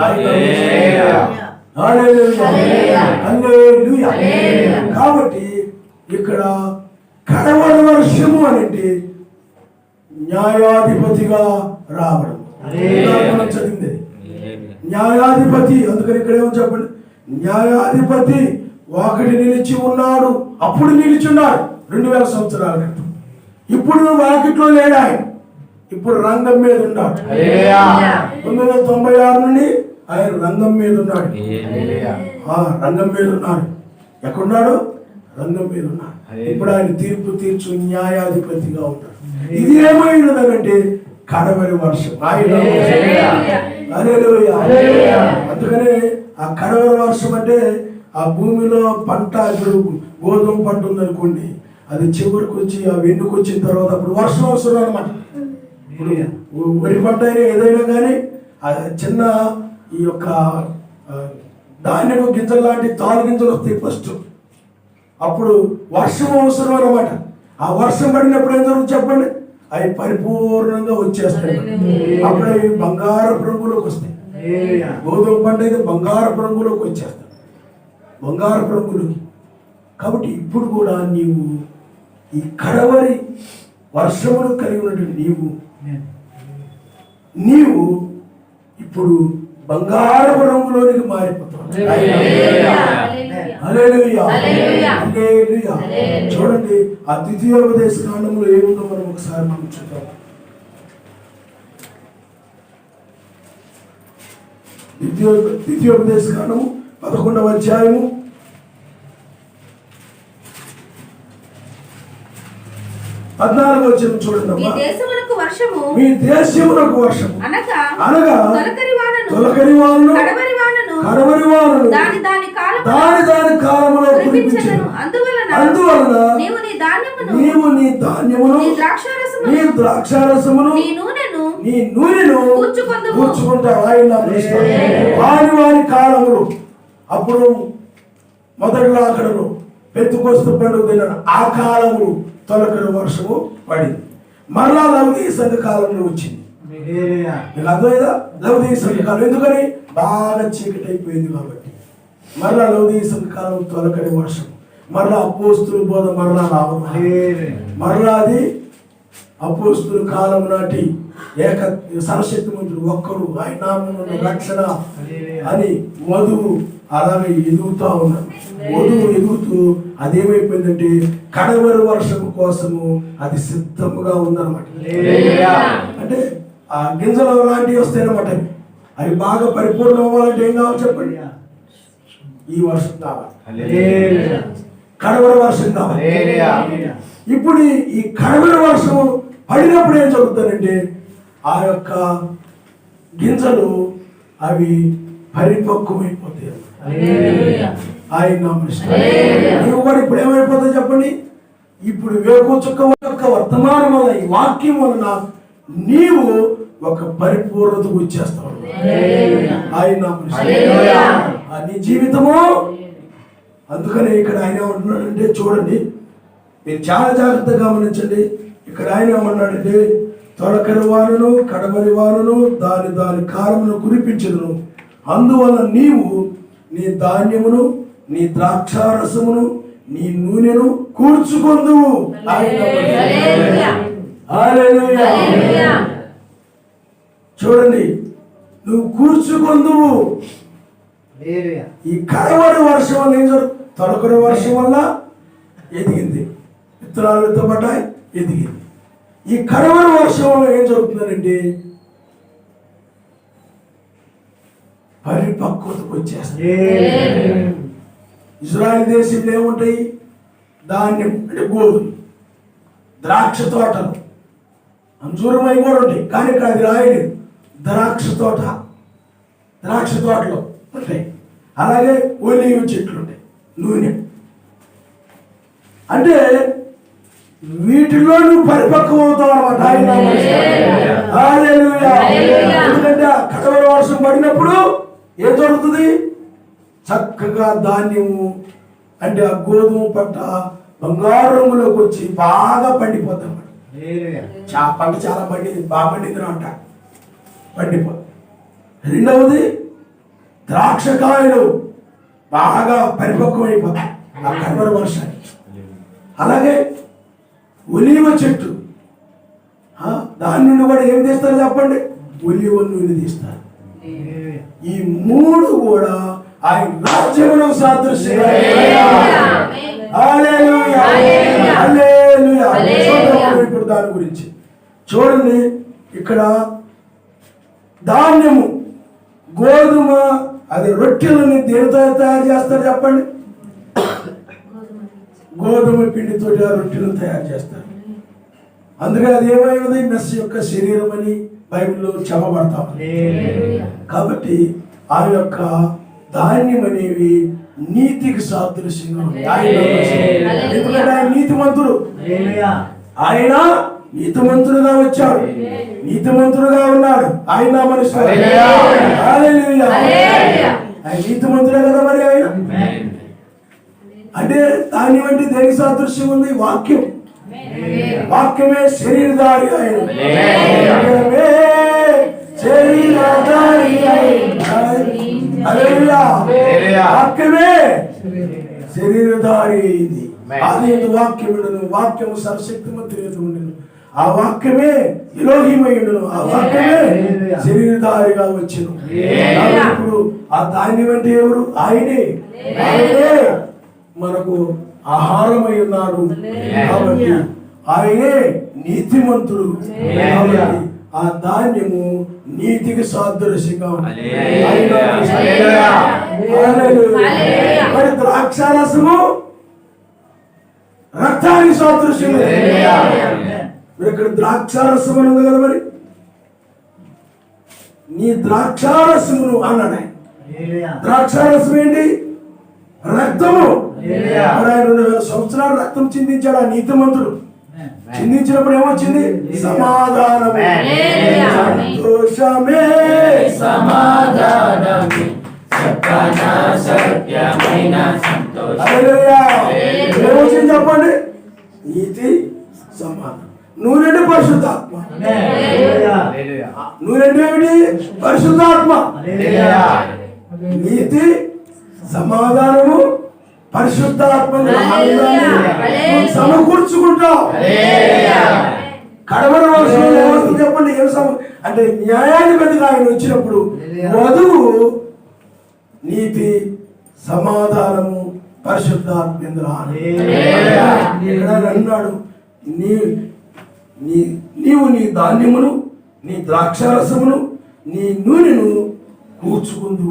కాబట్టి ఇక్కడ కడవరి వర్షము అంటే న్యాయాధిపతిగా రావడం. మనం చదివింది న్యాయాధిపతి. అందుకని ఇక్కడ ఏమో చెప్పండి, న్యాయాధిపతి ఒకటి నిలిచి ఉన్నాడు. అప్పుడు నిలిచున్నాడు 2000 సంవత్సరాల క్రితం. ఇప్పుడు వాకిట్లో లేడు ఆయన, ఇప్పుడు రంగం మీద ఉన్నాడు. 1996 నుండి ఆయన రంగం మీద ఉన్నాడు. రంగం మీద ఉన్నాడు. ఎక్కడున్నాడు? రంగం మీద ఉన్నాడు. ఇప్పుడు ఆయన తీర్పు తీర్చు న్యాయాధిపతిగా ఉన్నాడు. ఇది ఏమైనదంటే కడవరి వర్షం. అందుకనే ఆ కడవరి వర్షం అంటే ఆ భూమిలో పంట, ఇప్పుడు గోధుమ పంట ఉందనుకోండి, అది చివరికి వచ్చి ఆ వెన్నుకు వచ్చిన తర్వాత అప్పుడు వర్షం అవసరం అనమాట. ఇప్పుడు వరి పంట ఏదైనా కానీ ఆ చిన్న ఈ యొక్క ధాన్యం గింజలు లాంటి తాలు గింజలు వస్తాయి ఫస్ట్, అప్పుడు వర్షం అవసరం అనమాట. ఆ వర్షం పడినప్పుడు ఏం జరుగుతుంది చెప్పండి, అవి పరిపూర్ణంగా వచ్చేస్తాయి. అప్పుడు అవి బంగారపు రంగులోకి వస్తాయి. గోధుమ పంట అయితే బంగారపు రంగులోకి వచ్చేస్తాయి, బంగారపు రంగులోకి. కాబట్టి ఇప్పుడు కూడా నీవు ఈ కడవరి వర్షమును కలిగి ఉన్నటువంటి నీవు ఇప్పుడు బంగారపు రంగులోనికి మారిపోతావు. చూడండి ఆ ద్వితీయోపదేశ కాండంలో ఏముందో మనం ఒకసారి మనం చూద్దాం. ద్వితీయోపదేశ కాండము 11వ అధ్యాయము 14వ వచనం చూడండి. మీ దేశమునకు వర్షము అనగా తొలకరి వానను కడవరి వానను దాని కాలములో కురిపించెను. అందువలన నీవు నీ ధాన్యమును నీ ద్రాక్షారసమును నీ నూనెను కూర్చుకుంటావు. వారి కాలములు అప్పుడు మొదటి రాకడను పెంతెకొస్తు పండుగ దినాన ఆ కాలములు తొలకరి వర్షము పడింది. మరలా లవదీయ సంఘ కాలంలో వచ్చింది. మీకు అర్థమైందా? లవదీయ సంఘ కాలం ఎందుకని బాగా చీకటి అయిపోయింది కాబట్టి మరలా లవదీయ సంఘ కాలం తొలకరి వర్షం, మరలా అపోస్తుల బోధ మరలా రావడం, మరలా అది అపోస్తుల కాలం నాటి ఏక సర్వశక్తిమంతుడు ఒక్కడు ఆయన నామమున రక్షణ అని వధువు అలాగే ఎదుగుతా ఉన్నారు. వధువు ఎదుగుతూ అదేమైపోయిందంటే కడవరి వర్షం కోసము అది సిద్ధముగా ఉందన్నమాట. అంటే ఆ గింజలు లాంటివి వస్తాయన్నమాట. అవి బాగా పరిపూర్ణం అవ్వాలంటే ఏం కావాలి చెప్పండి? ఈ వర్షం కావాలి, కడవరి వర్షం కావాలి. ఇప్పుడు ఈ కడవరి వర్షం పడినప్పుడు ఏం జరుగుతుందంటే ఆ యొక్క గింజలు అవి పరిపక్వమైపోతాయి. ఆయన నువ్వు కూడా ఇప్పుడు ఏమైపోతావు చెప్పండి? ఇప్పుడు వేకు చుక్క యొక్క వర్తమానం వల్ల ఈ వాక్యం వలన నీవు ఒక పరిపూర్ణతకు వచ్చేస్తావు. ఆయన నీ జీవితము. అందుకని ఇక్కడ ఆయన ఏమంటున్నాడంటే చూడండి, మీరు చాలా జాగ్రత్తగా గమనించండి. ఇక్కడ ఆయన ఏమన్నాడంటే తొలకరి వానను కడవరి వానను దాని కాలమును కురిపించెదను. అందువల్ల నీవు నీ ధాన్యమును నీ ద్రాక్షారసమును నీ నూనెను కూర్చుకొందువు. చూడండి, నువ్వు కూర్చుకొందువు. ఈ కడవరి వర్షం వల్ల ఏం జరుగుతుంది? తొలకరి వర్షం వల్ల ఎదిగింది, విత్తనాలు విత్తబడ్డాయి, ఎదిగింది. ఈ కడవరి వర్షం వల్ల ఏం జరుగుతుందంటే పరిపక్వతకు వచ్చేస్తుంది. ఇజ్రాయెల్ దేశంలో ఏముంటాయి? ధాన్యం అంటే గోధుమ, ద్రాక్ష తోటలు, అంజూరమై కూడా ఉంటాయి. కానీ ఇక్కడ అది రాయలేదు. ద్రాక్ష తోటలు ఉంటాయి. అలాగే ఒలీవ చెట్లు ఉంటాయి, నూనె. అంటే వీటిలో నువ్వు పరిపక్వం అవుతావు అనమాట. ఎందుకంటే ఆ కడవరి వర్షం పడినప్పుడు ఏం జరుగుతుంది? చక్కగా ధాన్యము అంటే ఆ గోధుమ పంట బంగారు రంగులోకి వచ్చి బాగా పండిపోతాం. పంట చాలా పండింది, బాగా పండింది అంట, పండిపో. రెండవది ద్రాక్షకాయలు బాగా పరిపక్వమైపోతాయి ఆ కర్మర వర్షానికి. అలాగే ఒలీవ చెట్టు, దాని నుండి కూడా ఏం తీస్తారు చెప్పండి? ఒలీవ నూనె తీస్తారు. ఈ మూడు కూడా ఆయన రాజ్యమును సాదృశ్యంగా. ఇప్పుడు దాని గురించి చూడండి, ఇక్కడ ధాన్యము, గోధుమ, అది రొట్టెలని దేనితో తయారు చేస్తారు చెప్పండి? గోధుమ పిండితో రొట్టెలు తయారు చేస్తారు. అందుకే అది ఏమైనది? మెస్సి యొక్క శరీరం అని బైబిల్లో చెప్పబడతాం. కాబట్టి ఆ యొక్క ధాన్యం అనేవి నీతికి సాదృశ్యంగా ఉంది. ఎందుకంటే ఆయన నీతిమంతుడు, ఆయన నీతిమంతుడుగా వచ్చాడు, నీతిమంతుడుగా ఉన్నాడు. ఆయన మనుషుడు, ఆయన నీతిమంతుడే కదా. మరి ఆయన అంటే దాన్ని బట్టి దేనికి సాదృశ్యం ఉంది? వాక్యం. వాక్యమే శరీరధారి ఆయన, వాక్యమే శరీరధారి అయింది. అది వాక్యముండును, వాక్యము సర్వశక్తిమంతుడు ఉండను, ఆ వాక్యమే ఎలోహిమయుడును, ఆ వాక్యమే శరీరధారిగా వచ్చును. ఇప్పుడు ఆ ధాన్యం అంటే ఎవరు? ఆయనే. ఆయనే మనకు ఆహారమై ఉన్నాడు కాబట్టి ఆయనే నీతిమంతుడు. కాబట్టి ఆ ధాన్యము నీతికి సాదృశ్యంగా ఉంది. మరి ద్రాక్షారసము రక్తానికి సాదృశ్యం. మరి ఇక్కడ ద్రాక్షారసం అని ఉంది కదా, మరి నీ ద్రాక్షారసమును అన్నాడు. ద్రాక్షారసం ఏంటి? రక్తము. మరి ఆయన 2000 సంవత్సరాలు రక్తం చిందించాడు ఆ నీతిమంతుడు. చిందించినప్పుడు ఏమొచ్చింది? సమాధానమే, సంతోషమే, సమాధానమే. ఏమొచ్చింది చెప్పండి? నీతి, సమాధానం. నూనె పరిశుద్ధాత్మ. నూనె ఏమిటి? పరిశుద్ధాత్మ. నీతి, సమాధానము, పరిశుద్ధాత్మను సమకూర్చుకుంటాం. కడవరి వర్షంలో ఏమవుతుంది చెప్పండి? అంటే న్యాయాధిపతిగా ఆయన వచ్చినప్పుడు వధువు నీతి, సమాధానము, పరిశుద్ధాత్మ అన్నాడు. నీవు నీ ధాన్యమును, నీ ద్రాక్షారసమును, నీ నూనెను కూర్చుకుందు.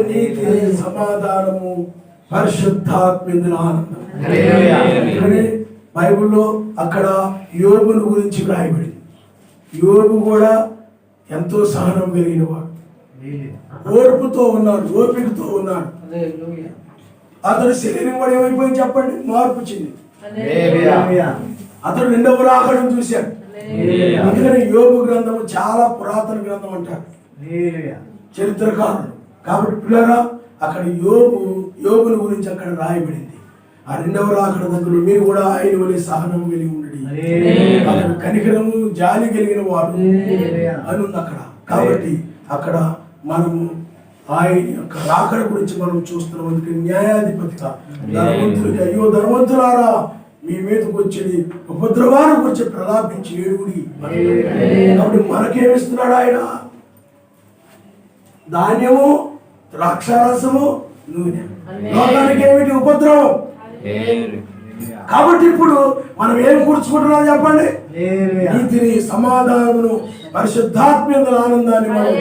నీతి, సమాధానము, పరిశుద్ధాత్మ ఆనందం. బైబిల్లో అక్కడ యోబును గురించి రాయబడింది. యోబు కూడా ఎంతో సహనం కలిగిన వాడు, ఓర్పుతో ఉన్నాడు, ఓపికతో ఉన్నాడు. అతడు శరీరం కూడా ఏమైపోయింది చెప్పండి? మార్పు చెంది. అతడు రెండవ రాకడం చూశాడు. అందుకని యోబు గ్రంథము చాలా పురాతన గ్రంథం అంటారు చరిత్రకారులు. కాబట్టి పిల్లరా, అక్కడ యోబుని గురించి అక్కడ రాయబడింది. ఆ రెండవ రాకడ దగ్గర మీరు కూడా ఆయన వలె సహనం కలిగి ఉండండి, అతడు కనికరము, జాలి కలిగిన వాడు అని ఉంది అక్కడ. కాబట్టి అక్కడ మనము ఆయన యొక్క రాకడ గురించి మనం చూస్తున్నాం. అందుకే న్యాయాధిపతిగా ధనవంతులకి, అయ్యో ధనవంతులారా మీ మీదకి వచ్చేది ఉపద్రవాన్ని గురించి ప్రలాపించి ఏడుగుడి. కాబట్టి మనకేమిస్తున్నాడు ఆయన? ధాన్యము, ద్రాక్షారసము, నూనె. లోకానికి ఏమిటి? ఉపద్రవం. కాబట్టి ఇప్పుడు మనం ఏం కూర్చుకుంటున్నాం చెప్పండి? నీతిని, సమాధానమును, పరిశుద్ధాత్మ ఆనందాన్ని మనం.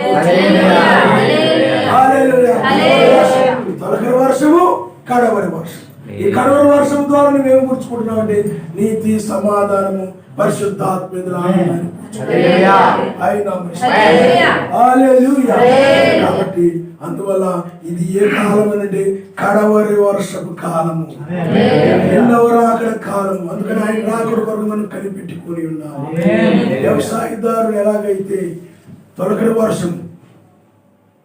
తొలకరి వర్షము, కడవరి వర్షం. ఈ కడవరి వర్షం ద్వారా నువ్వేం కూర్చుకుంటున్నావు అంటే నీతి, సమాధానము, పరిశుద్ధాత్మ ఆనందాన్ని. కాబట్టి అందువల్ల ఇది ఏ కాలం అంటే కడవరి వర్షపు కాలము, రెండవ రాకడ కాలము. అందుకని ఆయన రాకడ కొరకు మనం కనిపెట్టుకొని ఉన్నాము. వ్యవసాయదారులు ఎలాగైతే తొలకరి వర్షం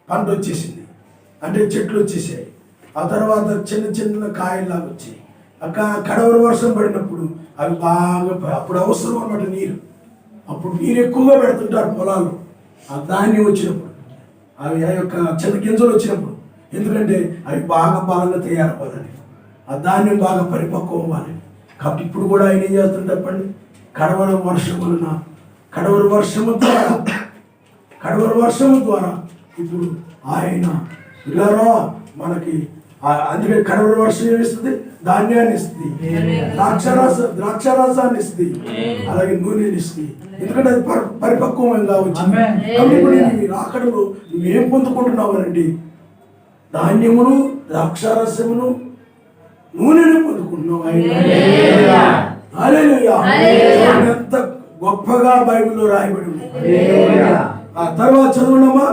పంట వచ్చేసింది అంటే చెట్లు వచ్చేసాయి, ఆ తర్వాత చిన్న చిన్న కాయల్లాగా వచ్చాయి, కడవర వర్షం పడినప్పుడు అవి బాగా అప్పుడు అవసరం అన్నమాట నీరు. అప్పుడు నీరు ఎక్కువగా పెడుతుంటారు పొలాలు. ఆ ధాన్యం వచ్చినప్పుడు, అవి ఆ యొక్క చిన్న గింజలు వచ్చినప్పుడు, ఎందుకంటే అవి బాగా బలంగా తయారవ్వాలని, ఆ ధాన్యం బాగా పరిపక్వం అవ్వాలి. కాబట్టి ఇప్పుడు కూడా ఆయన ఏం చేస్తుంది చెప్పండి, కడవర వర్షము ద్వారా ఇప్పుడు ఆయన ఇలారా మనకి అందుకే కడవర వర్షం ఏమిస్తుంది, ధాన్యాన్ని ఇస్తుంది, ద్రాక్షారసాన్ని ఇస్తుంది, అలాగే నూనెని ఇస్తుంది. ఎందుకంటే అది పరిపక్వంగా వచ్చింది. కాబట్టి ఇప్పుడు నీ రాకడలో నువ్వేం పొందుకుంటున్నావు అనండి, ధాన్యమును, ద్రాక్షారసమును, నూనెను పొందుకుంటున్నావు. హల్లెలూయా. ఎంత గొప్పగా బైబిల్లో రాయబడి ఉంది. ఆ తర్వాత చదువునమ్మా.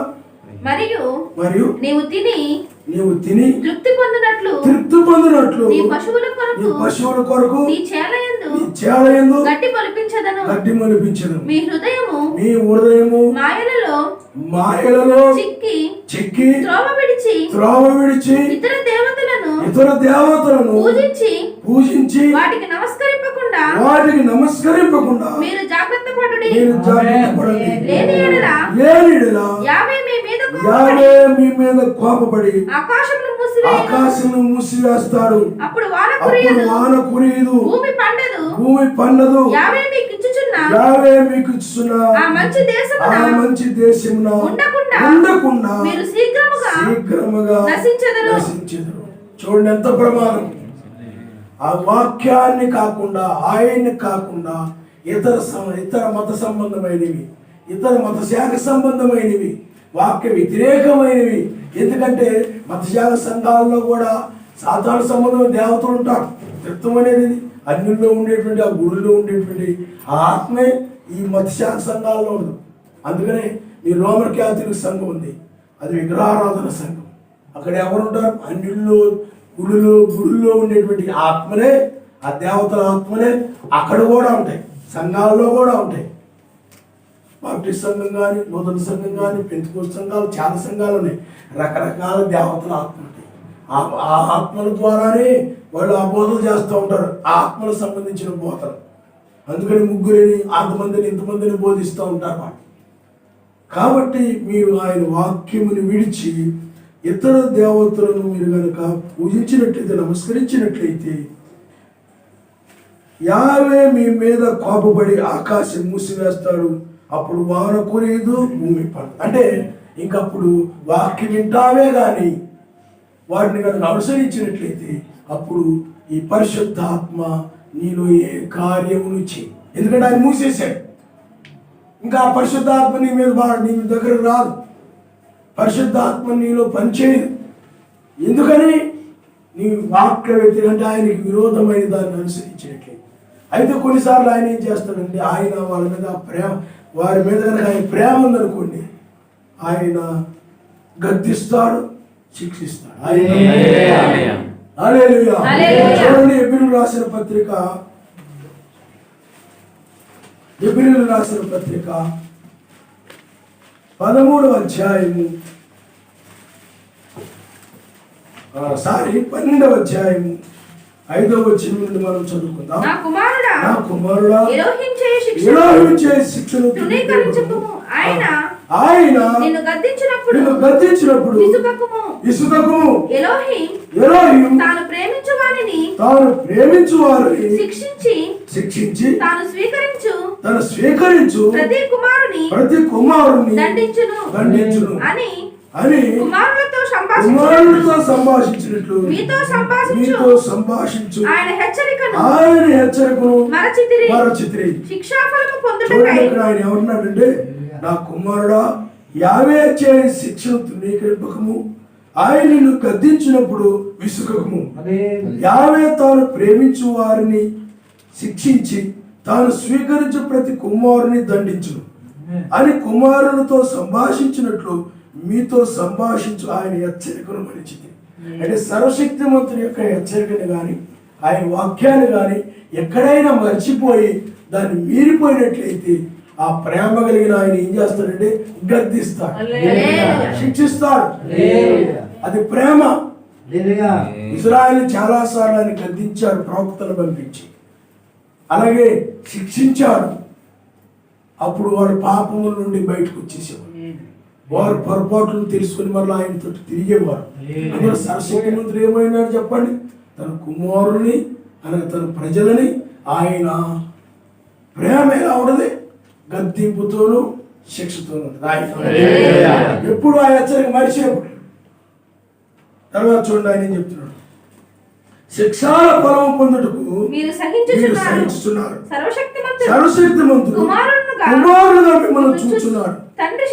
మరియు నీవు తిని తృప్తి పొందినట్లు నీ పశువుల కొరకు నీ చేలయందు గడ్డి మొలిపించెదను. మీ హృదయము మాయలలో చిక్కి త్రోవ విడిచి ఇతర దేవతలను పూజించి వాటికి నమస్కరింపకుండా మీరు జాగ్రత్త పడండి. లేని యెడల యావే మీ మీద కోపపడి ఆకాశమును మూసివేస్తాడు. అప్పుడు వాన కురియదు, భూమి పండదు. యావే మీకు ఇచ్చుచున్న ఆ మంచి దేశమున ఉండకుండా మీరు శీఘ్రముగా నశించెదరు. చూడండి ఎంత ప్రమాదం. ఆ వాక్యాన్ని కాకుండా, ఆయన్ని కాకుండా ఇతర మత సంబంధమైనవి, ఇతర మత శాఖ సంబంధమైనవి, వాక్య వ్యతిరేకమైనవి. ఎందుకంటే మతశాఖ సంఘాల్లో కూడా సాధారణ సంబంధమైన దేవతలు ఉంటారు. తత్వం అనేది అన్యుల్లో ఉండేటువంటి, ఆ గుడిలో ఉండేటువంటి ఆ ఆత్మే ఈ మతశాఖ సంఘాల్లో ఉండదు. అందుకనే ఈ రోమన్ క్యాథలిక్ సంఘం ఉంది, అది విగ్రహారాధన సంఘం. అక్కడ ఎవరుంటారు, అన్యుల్లో గుడుల్లో ఉండేటువంటి ఆత్మనే, ఆ దేవతల ఆత్మనే అక్కడ కూడా ఉంటాయి, సంఘాల్లో కూడా ఉంటాయి. బాప్టిస్ట్ సంఘం కానీ, నూతన సంఘం కానీ, పెంతెకోస్తు సంఘాలు, చాలా సంఘాలు ఉన్నాయి. రకరకాల దేవతల ఆత్మలు ఉంటాయి. ఆ ఆత్మల ద్వారానే వాళ్ళు ఆ బోధలు చేస్తూ ఉంటారు, ఆ ఆత్మలకు సంబంధించిన బోధలు. అందుకని ముగ్గురిని, అంతమందిని, ఇంతమందిని బోధిస్తూ ఉంటారు వాళ్ళు. కాబట్టి మీరు ఆయన వాక్యముని విడిచి ఇతర దేవతలను మీరు కనుక పూజించినట్లయితే, నమస్కరించినట్లయితే, యావే మీ మీద కోపపడి ఆకాశం మూసివేస్తాడు. అప్పుడు వాన కురియదు, భూమి పండు. అంటే ఇంకప్పుడు వాక్యం వింటావే కానీ వాటిని కనుక అనుసరించినట్లయితే అప్పుడు ఈ పరిశుద్ధాత్మ నీలో ఏ కార్యమును చేయి. ఎందుకంటే ఆయన మూసేశాడు. ఇంకా ఆ పరిశుద్ధాత్మ నీ దగ్గర రాదు. పరిశుద్ధాత్మ నీలో పనిచేయదు. ఎందుకని? నీ వాక్య వ్యతిరేకంటే ఆయనకి విరోధమైన దాన్ని అనుసరించినట్లయితే. అయితే కొన్నిసార్లు ఆయన ఏం చేస్తాడంటే, ఆయన వాళ్ళ మీద ప్రేమ, వారి మీద కనుక ఆయన ప్రేమ ఉందనుకోండి, ఆయన గద్దిస్తాడు, శిక్షిస్తాడు. హల్లెలూయా. చూడండి, ఎబ్రీయులకు రాసిన పత్రిక 13వ అధ్యాయము 12వ అధ్యాయము 5వ వచనం నుండి మనం చదువుకుందాం. నా కుమారుడా ఎలోహిం చే శిక్షను తృణీకరించుకుము. ఆయన నిన్ను గద్దించినప్పుడు విసుగకుము. ఎలోహిం తాను ప్రేమించు వారిని శిక్షించి తాను స్వీకరించు ప్రతి కుమారుని దండించును అని కుమారులతో సంభాషించినట్లు మీతో సంభాషించు. ఆయన హెచ్చరికను మరచితిరి. శిక్షాఫలము పొందుటకై ఆయన ఏమన్నాడంటే, నా కుమారుడా యావే చే శిక్షను తృణీకరింపకము, ఆయన నిన్ను గద్దించినప్పుడు విసుగకము. యావే తాను ప్రేమించు వారిని శిక్షించి తాను స్వీకరించు ప్రతి కుమారుని దండించును అని కుమారులతో సంభాషించినట్లు మీతో సంభాషించు. ఆయన హెచ్చరికను మరిచింది. అంటే సర్వశక్తిమంతుని యొక్క హెచ్చరికను కానీ, ఆయన వాక్యాన్ని కానీ ఎక్కడైనా మర్చిపోయి దాన్ని మీరిపోయినట్లయితే ఆ ప్రేమ కలిగిన ఆయన ఏం చేస్తాడంటే గద్దిస్తాడు, శిక్షిస్తాడు. అది ప్రేమ. ఇజ్రాయెల్ చాలా సార్లు ఆయన గద్దించాడు, ప్రవక్తలు పంపించి, అలాగే శిక్షించాడు. అప్పుడు వాడు పాపముల నుండి బయటకు వచ్చేసేవాడు. వారు పొరపాట్లను తెలుసుకుని మళ్ళీ ఆయనతో తిరిగేవారు. అందులో సరస్వతి మంత్రి ఏమైనాడు చెప్పండి? తన కుమారుని అనగా తన ప్రజలని ఆయన ప్రేమ ఎలా ఉండదు? గద్దింపుతోనూ శిక్షతోనూ ఉంటుంది. ఎప్పుడు ఆ హెచ్చరిక మరిచేప్పుడు. తర్వాత చూడండి ఆయన ఏం చెప్తున్నాడు, శిక్షాల ఫలం పొందుటకు మీరు సహించుచున్నారు. సర్వశక్తిమంతుడు కుమారుడుగా మిమ్మల్ని చూచున్నాడు. తండ్రి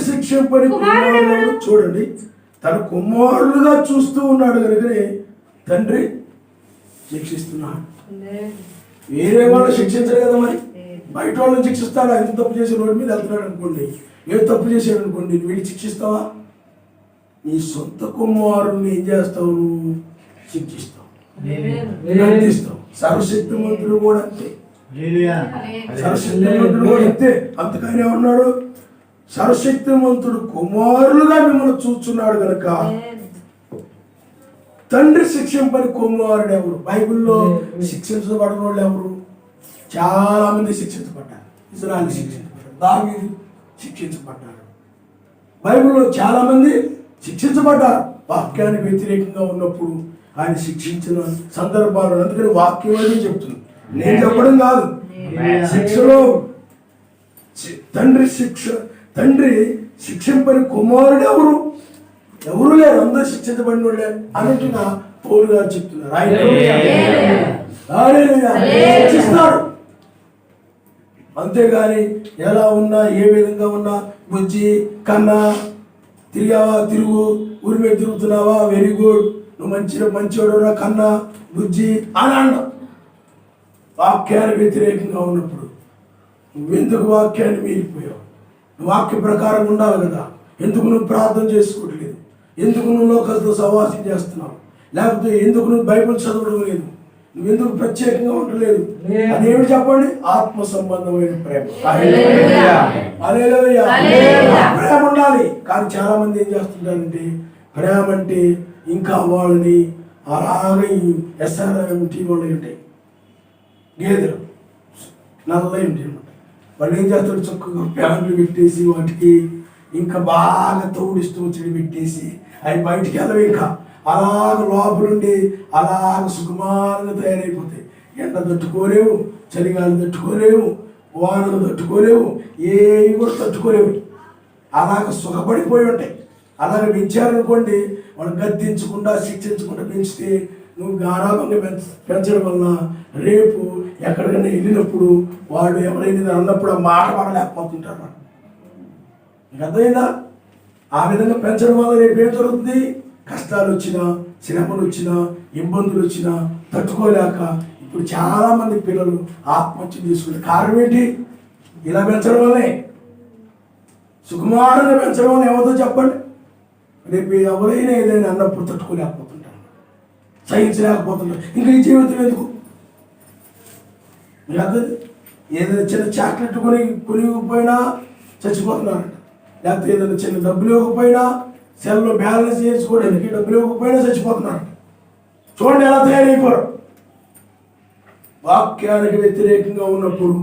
శిక్షింపని కుమారుడు చూడండి, తన కుమారుడుగా చూస్తూ ఉన్నాడు కనుకనే తండ్రి శిక్షిస్తున్నాడు. వేరే వాళ్ళు శిక్షించరు కదా, మరి బయట వాళ్ళని శిక్షిస్తాడు. ఎంత తప్పు చేసి రోడ్డు మీద వెళ్తున్నాడు అనుకోండి, ఏ తప్పు చేశాడు అనుకోండి, వీడిని శిక్షిస్తావా? నీ సొంత కుమారుని ఏం చేస్తావు? నువ్వు శిక్షిస్తావు, నిందిస్తావు. సర్వశక్తిమంతుడు కూడా అంతే. సర్వశక్తిమంతుడు కూడా అంతే. అంతకనే ఉన్నాడు, సర్వశక్తిమంతుడు కుమారులుగా మిమ్మల్ని చూస్తున్నాడు కనుక తండ్రి శిక్షింపని కుమారుడు ఎవరు? బైబిల్లో శిక్షించబడిన వాళ్ళు ఎవరు? చాలా మంది శిక్షించబడ్డారు. ఇజ్రాయెల్ శిక్షించబడ్డారు, దావీదు శిక్షించబడ్డారు. బైబిల్లో చాలా మంది శిక్షించబడ్డారు వాక్యానికి వ్యతిరేకంగా ఉన్నప్పుడు ఆయన శిక్షించిన సందర్భాలు. అందుకని వాక్యం అనేది చెప్తుంది, నేను చెప్పడం కాదు. శిక్షలో తండ్రి శిక్షింపని కుమారుడు ఎవరు? ఎవరు లేరు, అందరూ శిక్షించబడిన వాళ్ళే అన్నట్టుగా పౌలు గారు చెప్తున్నారు. ఆయన శిక్షిస్తాడు. అంతేగాని ఎలా ఉన్నా, ఏ విధంగా ఉన్నా, బుజ్జి కన్నా తిరిగావా, తిరుగు, ఊరి మీద తిరుగుతున్నావా, వెరీ గుడ్, నువ్వు మంచివాడు కన్నా బుజ్జి అని అన్నావు. వాక్యానికి వ్యతిరేకంగా ఉన్నప్పుడు నువ్వెందుకు వాక్యాన్ని మీరిపోయావు? వాక్య ప్రకారం ఉండాలి కదా. ఎందుకు నువ్వు ప్రార్థన చేసుకోవట్లేదు? ఎందుకు నువ్వు లోకలతో సహవాసం చేస్తున్నావు? లేకపోతే ఎందుకు నువ్వు బైబిల్ చదవడం లేదు? నువ్వెందుకు ప్రత్యేకంగా ఉండలేదు? అదేమిటి చెప్పండి? ఆత్మ సంబంధమైన ప్రేమ. ప్రేమ ఉండాలి. కానీ చాలా మంది ఏం చేస్తుంటారంటే, ప్రేమ అంటే ఇంకా వాళ్ళని అలాగే SRM వాళ్ళు ఉంటాయి, గేదెలు నల్లవి ఉంటాయి అన్నమాట. వాళ్ళు ఏం చేస్తారు, చక్కగా ప్యాంట్లు పెట్టేసి వాటికి ఇంకా బాగా తోడిస్తూ వచ్చి పెట్టేసి అవి బయటికి వెళ్ళవి. ఇంకా అలాగ లోపలుండి అలాగ సుకుమారంగా తయారైపోతాయి. ఎండ తట్టుకోలేవు, చలిగాలు తట్టుకోలేవు, వానలు తట్టుకోలేవు, ఏవి కూడా తట్టుకోలేవు. అలాగ సుఖపడిపోయి ఉంటాయి. అలాగ పెంచారనుకోండి, వాళ్ళు గద్దించకుండా శిక్షించకుండా పెంచితే నువ్వు గారాబంగా పెంచడం వలన రేపు ఎక్కడికైనా వెళ్ళినప్పుడు వాళ్ళు ఎవరైనా అన్నప్పుడు ఆ మాట పడలేకపోతుంటారు. మీకు అర్థమైందా? ఆ విధంగా పెంచడం వల్ల రేపు ఏం జరుగుతుంది? కష్టాలు వచ్చినా, శ్రమలు వచ్చినా, ఇబ్బందులు వచ్చినా తట్టుకోలేక ఇప్పుడు చాలామంది పిల్లలు ఆత్మహత్య చేసుకునే కారణం ఏంటి? ఇలా పెంచడం వల్లే. సుకుమారంగా పెంచడం వల్ల ఏమవుతుందో చెప్పండి. రేపు ఎవరైనా ఏదైనా అన్నప్పుడు తట్టుకోలేకపోతుంటారు, సహించలేకపోతుంటారు. ఇంకా ఈ జీవితం ఎందుకు? ఏదైనా చిన్న చాక్లెట్ కొనిపోయినా చచ్చిపోతున్నారంట. లేకపోతే ఏదైనా చిన్న డబ్బులు ఇవ్వకపోయినా, సెల్లో బ్యాలెన్స్ చేసుకోవడానికి డబ్బులు ఇవ్వకపోయినా చచ్చిపోతున్నారు. చూడండి ఎలా తయారైపోరు. వాక్యానికి వ్యతిరేకంగా ఉన్నప్పుడు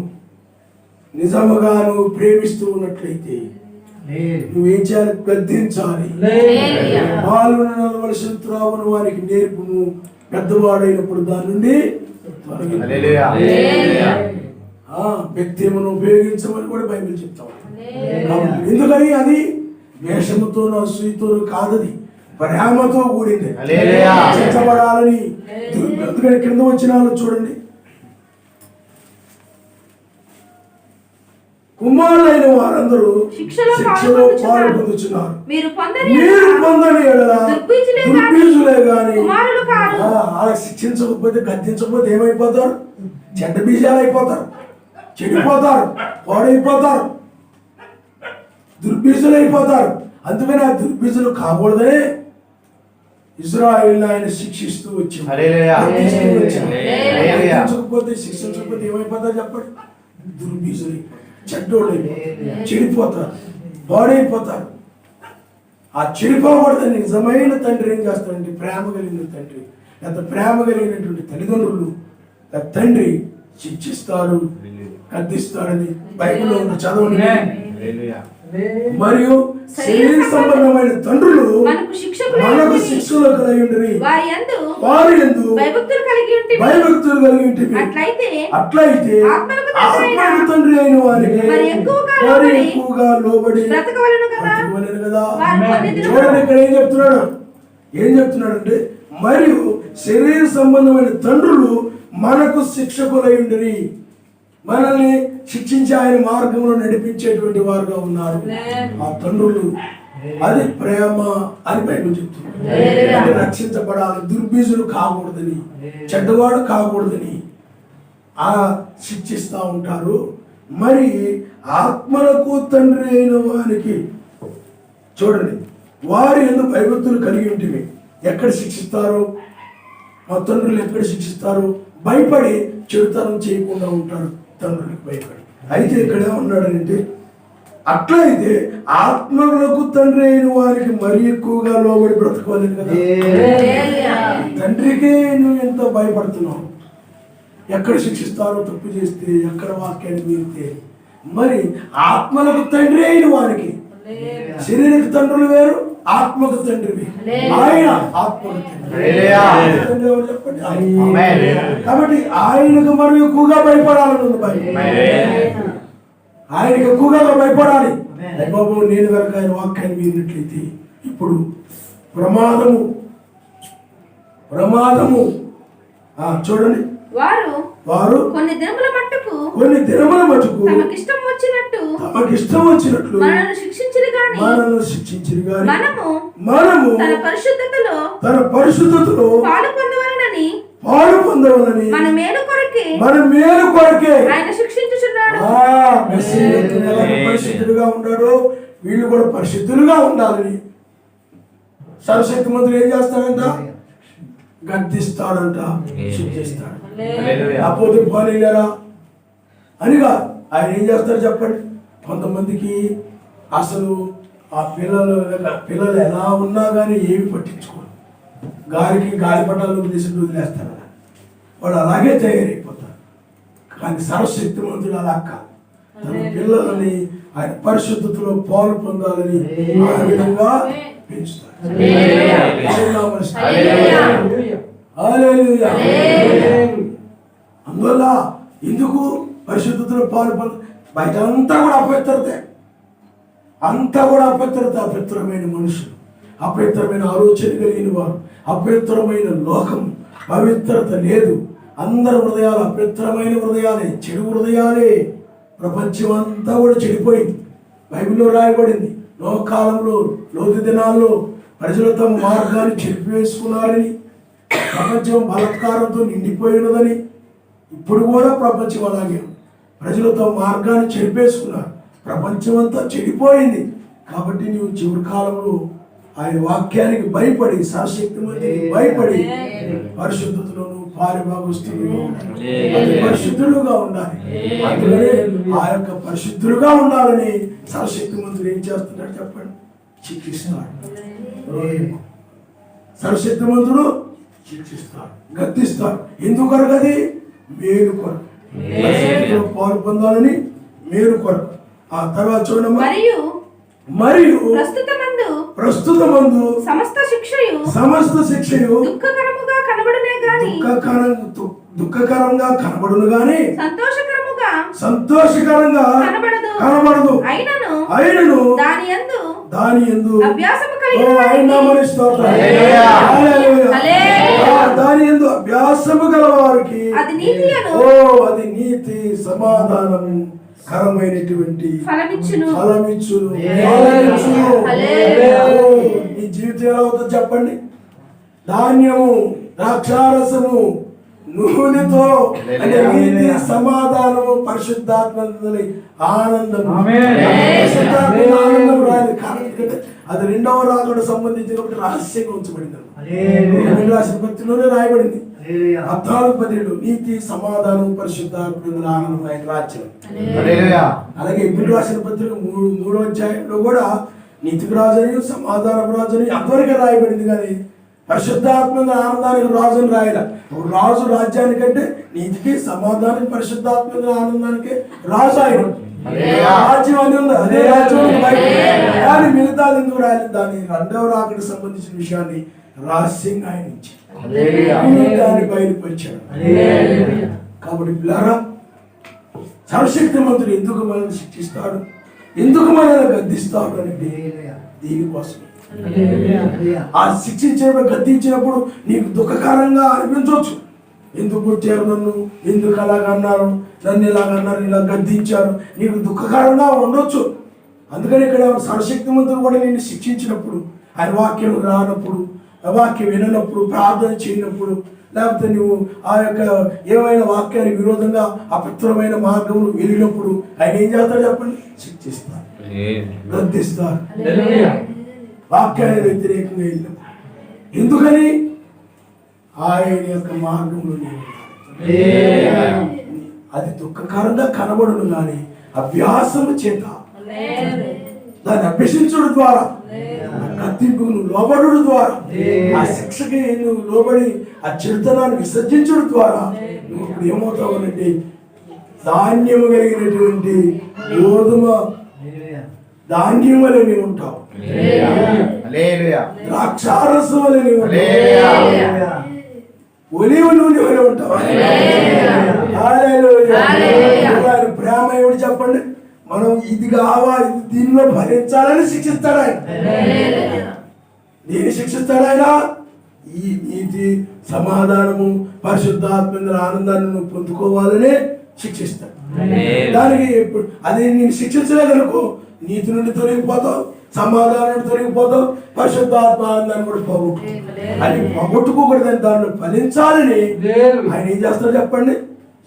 నిజముగా నువ్వు ప్రేమిస్తూ ఉన్నట్లయితే నువ్వేం చేయాలి? గద్దించాలి. వాళ్ళు నడవలసిన త్రోవను వారికి నేర్పుము, పెద్దవాడైనప్పుడు దాని నుండి వ్యక్తిమును ఉపయోగించమని కూడా బైబిల్ చెప్తాం. ఎందుకని? అది వేషముతోనూ అసూయతోనూ కాదది, ప్రేమతో కూడింది. చర్చబడాలని. ఎందుకని కింద వచ్చిన వాళ్ళు చూడండి, కుమారులైన వారందరూ శిక్షలో పాలు పొందుచున్నారు. మీరు పొందని దుర్బీజులే గాని అలా శిక్షించకపోతే, గద్దించకపోతే ఏమైపోతారు? చెడ్డ బీజాలు అయిపోతారు, చెడిపోతారు, పాడైపోతారు, దుర్బీజులు అయిపోతారు. అందుకని ఆ దుర్బీజులు కాకూడదే ఇజ్రాయేల్ ఆయన శిక్షిస్తూ వచ్చాడు. శిక్షించకపోతే ఏమైపోతారు చెప్పండి? దుర్బీజులు అయిపోతారు, చెడ్డోళ్ళు అయిపోతారు, చెడిపోతారు, పాడైపోతారు. ఆ చెడిపోకూడదని నిజమైన తండ్రి ఏం చేస్తాడంటే ప్రేమ కలిగిన తండ్రి, ఎంత ప్రేమ కలిగినటువంటి తల్లిదండ్రులు తండ్రి శిక్షిస్తాడు, గద్దిస్తాడని బైబిల్లో ఉన్న చదవండి. మరియు శరీర సంబంధమైన తండ్రులు మనకు శిక్షకులై ఉండిరి, వారి యందు భయభక్తులు కలిగి ఉంటిమి. అట్లయితే ఆత్మకు తండ్రి అయిన వారికి మరి ఎక్కువగా లోబడి బ్రతకవలెను కదా. కదా. వారు చూడండి ఇక్కడ ఏం చెప్తున్నాడు అంటే, మరియు శరీర సంబంధమైన తండ్రులు మనకు శిక్షకులై ఉండిరి, మనల్ని శిక్షించి ఆయన మార్గంలో నడిపించేటువంటి వారుగా ఉన్నారు ఆ తండ్రులు. అది ప్రేమ అని బైబిల్ చెప్తుంది. రక్షించబడాలి, దుర్బీజులు కాకూడదని, చెడ్డవాడు కాకూడదని ఆ శిక్షిస్తూ ఉంటారు. మరి ఆత్మలకు తండ్రి అయిన వారికి చూడండి, వారి ఎందుకు భయభక్తులు కలిగి ఉంటుంది. ఎక్కడ శిక్షిస్తారు? మా తండ్రులు ఎక్కడ శిక్షిస్తారు? భయపడి చెడుతనం చేయకుండా ఉంటారు తండ్రులకు భయపడి. అయితే ఇక్కడ ఏమన్నాడంటే, అట్లయితే ఆత్మలకు తండ్రి అయిన వారికి మరీ ఎక్కువగా లోబడి బ్రతకలేదు కదా. తండ్రికే నువ్వు ఎంతో భయపడుతున్నావు. ఎక్కడ శిక్షిస్తారో తప్పు చేస్తే, ఎక్కడ వాక్యాన్ని మీరితే. మరి ఆత్మలకు తండ్రి అయిన వారికి, శరీరక తండ్రులు వేరు, ఆత్మకు తండ్రి ఆయన, ఆత్మకు తండ్రి చెప్పండి. కాబట్టి ఆయనకు మనం ఎక్కువగా భయపడాలని ఆయనకు ఎక్కువగా భయపడాలి. బాబు నేను కనుక ఆయన వాక్యాన్ని విన్నట్లయితే ఇప్పుడు ప్రమాదము చూడండి, వారు కొన్ని దినముల మట్టుకు తమకిష్టం వచ్చినట్లు మనల్ని శిక్షించిరి గాని మనము తన పరిశుద్ధతలో పాలు పొందవలనని మన మేలు కొరకే ఆయన శిక్షించుచున్నాడు. పరిశుద్ధుడుగా ఉన్నాడు, వీళ్ళు కూడా పరిశుద్ధులుగా ఉండాలని సర్వశక్తి మంత్రులు ఏం చేస్తాడంట? గద్దిస్తాడంట, శిక్షిస్తాడు. అపోతే పోలేరా అనిగా ఆయన ఏం చేస్తారు చెప్పండి. కొంతమందికి అసలు ఆ పిల్లలు ఎలా ఉన్నా కానీ ఏమి పట్టించుకోరు, గాలిపటాలు తీసుకుని వదిలేస్తారు. వాళ్ళు అలాగే తయారైపోతారు. కానీ సర్వశక్తిమంతుడు అలా కాదు, తన పిల్లలని ఆయన పరిశుద్ధతలో పాలు పొందాలని ఆ విధంగా పెంచుతారు. అందువల్ల ఎందుకు పరిశుద్ధతలో పాలు పొంద? బయట అంతా కూడా అపవిత్రమైన మనుషులు, అపవిత్రమైన ఆలోచన కలిగిన వారు, అపవిత్రమైన లోకం, పవిత్రత లేదు. అందరి హృదయాలు అపవిత్రమైన హృదయాలే, చెడు హృదయాలే. ప్రపంచం అంతా కూడా చెడిపోయింది. బైబిల్లో రాయబడింది, లోకాలంలో లోతు దినాల్లో ప్రజలు తమ మార్గాన్ని చెరిపివేసుకున్నారని, ప్రపంచం బలాత్కారంతో నిండిపోయినదని. ఇప్పుడు కూడా ప్రపంచం అలాగే, ప్రజలు తమ మార్గాన్ని చెరిపేసుకున్నారు, ప్రపంచం అంతా చెడిపోయింది. కాబట్టి నీవు చివరి కాలంలో ఆయన వాక్యానికి భయపడి, సర్వశక్తిమంతునికి భయపడి పరిశుద్ధతలోను పారిభాగస్తులుగా పరిశుద్ధులుగా ఉండాలి. అందుకనే ఆ యొక్క పరిశుద్ధులుగా ఉండాలని సర్వశక్తిమంతుడు ఏం చేస్తున్నాడు చెప్పండి? శిక్షిస్తున్నాడు. సర్వశక్తిమంతుడు శిక్షిస్తాడు, గద్దిస్తాడు. ఎందుకు కొరకు? అది మేలు కొరకు, పాలు పొందాలని మేలు కొరకు. ఆ తర్వాత చూడమ్మా, మరియు ప్రస్తుతమందు సమస్త శిక్షయు దుఃఖకరంగా కనబడును గాని సంతోషకరంగా కనబడదు. అయినను దాని యందు అభ్యాసము గల వారికి అది నీతి సమాధానము కరమైనటువంటి ఫలమిచ్చును. మీ జీవితం ఎలా అవుతుందో చెప్పండి. ధాన్యము, ద్రాక్షారసము, నూనెతో అంటే నీతి, సమాధానము, పరిశుద్ధాత్మ ఆనందం. ఆనందం రాదు, అది రెండవ రాకడ సంబంధించినటువంటి రహస్యంగా ఉంచబడింది. రాసిన పత్రికలోనే రాయబడింది. 14 నీతి, సమాధానం, పరిశుద్ధాత్మ ఆనందం ఆయన రాజ్యం. అలాగే ఇప్పుడు రాసిన పత్రిక 3వ అధ్యాయంలో కూడా నీతికి రాజని సమాధానపు రాజని అంతవరకే రాయబడింది, కానీ పరిశుద్ధాత్మ ఆనందానికి రాజుని రాయల. రాజు రాజ్యానికంటే నీతికి సమాధానానికి పరిశుద్ధాత్మ ఆనందానికి రాజు ఆయన. రాజ్యం అని ఉంది, అదే రాజ్యం ఉంది బైబిల్. కానీ మిగతాది ఎందుకు రాయలేదు? దాని రెండవ రాకడికి సంబంధించిన విషయాన్ని రహస్యంగా ఆయన ఇచ్చాడు, దాన్ని బయలుపరిచాడు. కాబట్టి పిల్లారా, సర్వశక్తిమంతుడు ఎందుకు మనల్ని శిక్షిస్తాడు, ఎందుకు మనల్ని గద్దిస్తాడు అనేది దీనికోసం. ఆ శిక్షించినప్పుడు గద్దించినప్పుడు నీకు దుఃఖకరంగా అనిపించవచ్చు. ఎందుకు కొట్టారు నన్ను, ఎందుకు అలాగన్నారు, నన్ను ఇలాగన్నారు, ఇలా గద్దించారు, నీకు దుఃఖకరంగా ఉండొచ్చు. అందుకని ఇక్కడ సర్వశక్తిమంతుడు కూడా నిన్ను శిక్షించినప్పుడు, ఆయన వాక్యం రానప్పుడు, ఆ వాక్యం విననప్పుడు, ప్రార్థన చేయనప్పుడు, లేకపోతే నువ్వు ఆ యొక్క ఏమైనా వాక్యానికి విరోధంగా అపవిత్రమైన మార్గం వెళ్ళినప్పుడు ఆయన ఏం చేస్తాడు చెప్పండి? శిక్షిస్తారు, గద్దిస్తారు. వాక్యానికి వ్యతిరేకంగా వెళ్ళినప్పుడు ఎందుకని? ఆయన యొక్క మార్గంలో అది దుఃఖకరంగా కనబడును, కానీ అభ్యాసము చేత దాన్ని అభ్యసించడం ద్వారా, కత్తింపుకు నువ్వు లోబడు ద్వారా, ఆ శిక్షకి నువ్వు లోబడి ఆ చెడుతనాన్ని విసర్జించడం ద్వారా నువ్వు ఇప్పుడు ఏమవుతావనంటే ధాన్యము కలిగినటువంటి గోధుమ ధాన్యం వలె నీవు ఉంటావు, ద్రాక్షారసం వలె నీవు ఉంటావు, ఒలివ నూనె వలె ఉంటావు. ప్రేమ ఏమిటి చెప్పండి? మనం ఇది కావాలి, దీనిలో భరించాలని శిక్షిస్తాడు ఆయన. దీన్ని శిక్షిస్తాడు ఆయన. ఈ నీతి సమాధానము పరిశుద్ధాత్మ ఆనందాన్ని నువ్వు పొందుకోవాలనే శిక్షిస్తాడు. దానికి ఎప్పుడు అది నేను శిక్షించలేదనుకో, నీతి నుండి తొలగిపోతావు, సమాధానం నుండి తొలగిపోతావు, పరిశుద్ధాత్మ ఆనందాన్ని కూడా పోగొట్టు. అది పోగొట్టుకోకూడదని దాన్ని ఫలించాలని ఆయన ఏం చేస్తాడు చెప్పండి?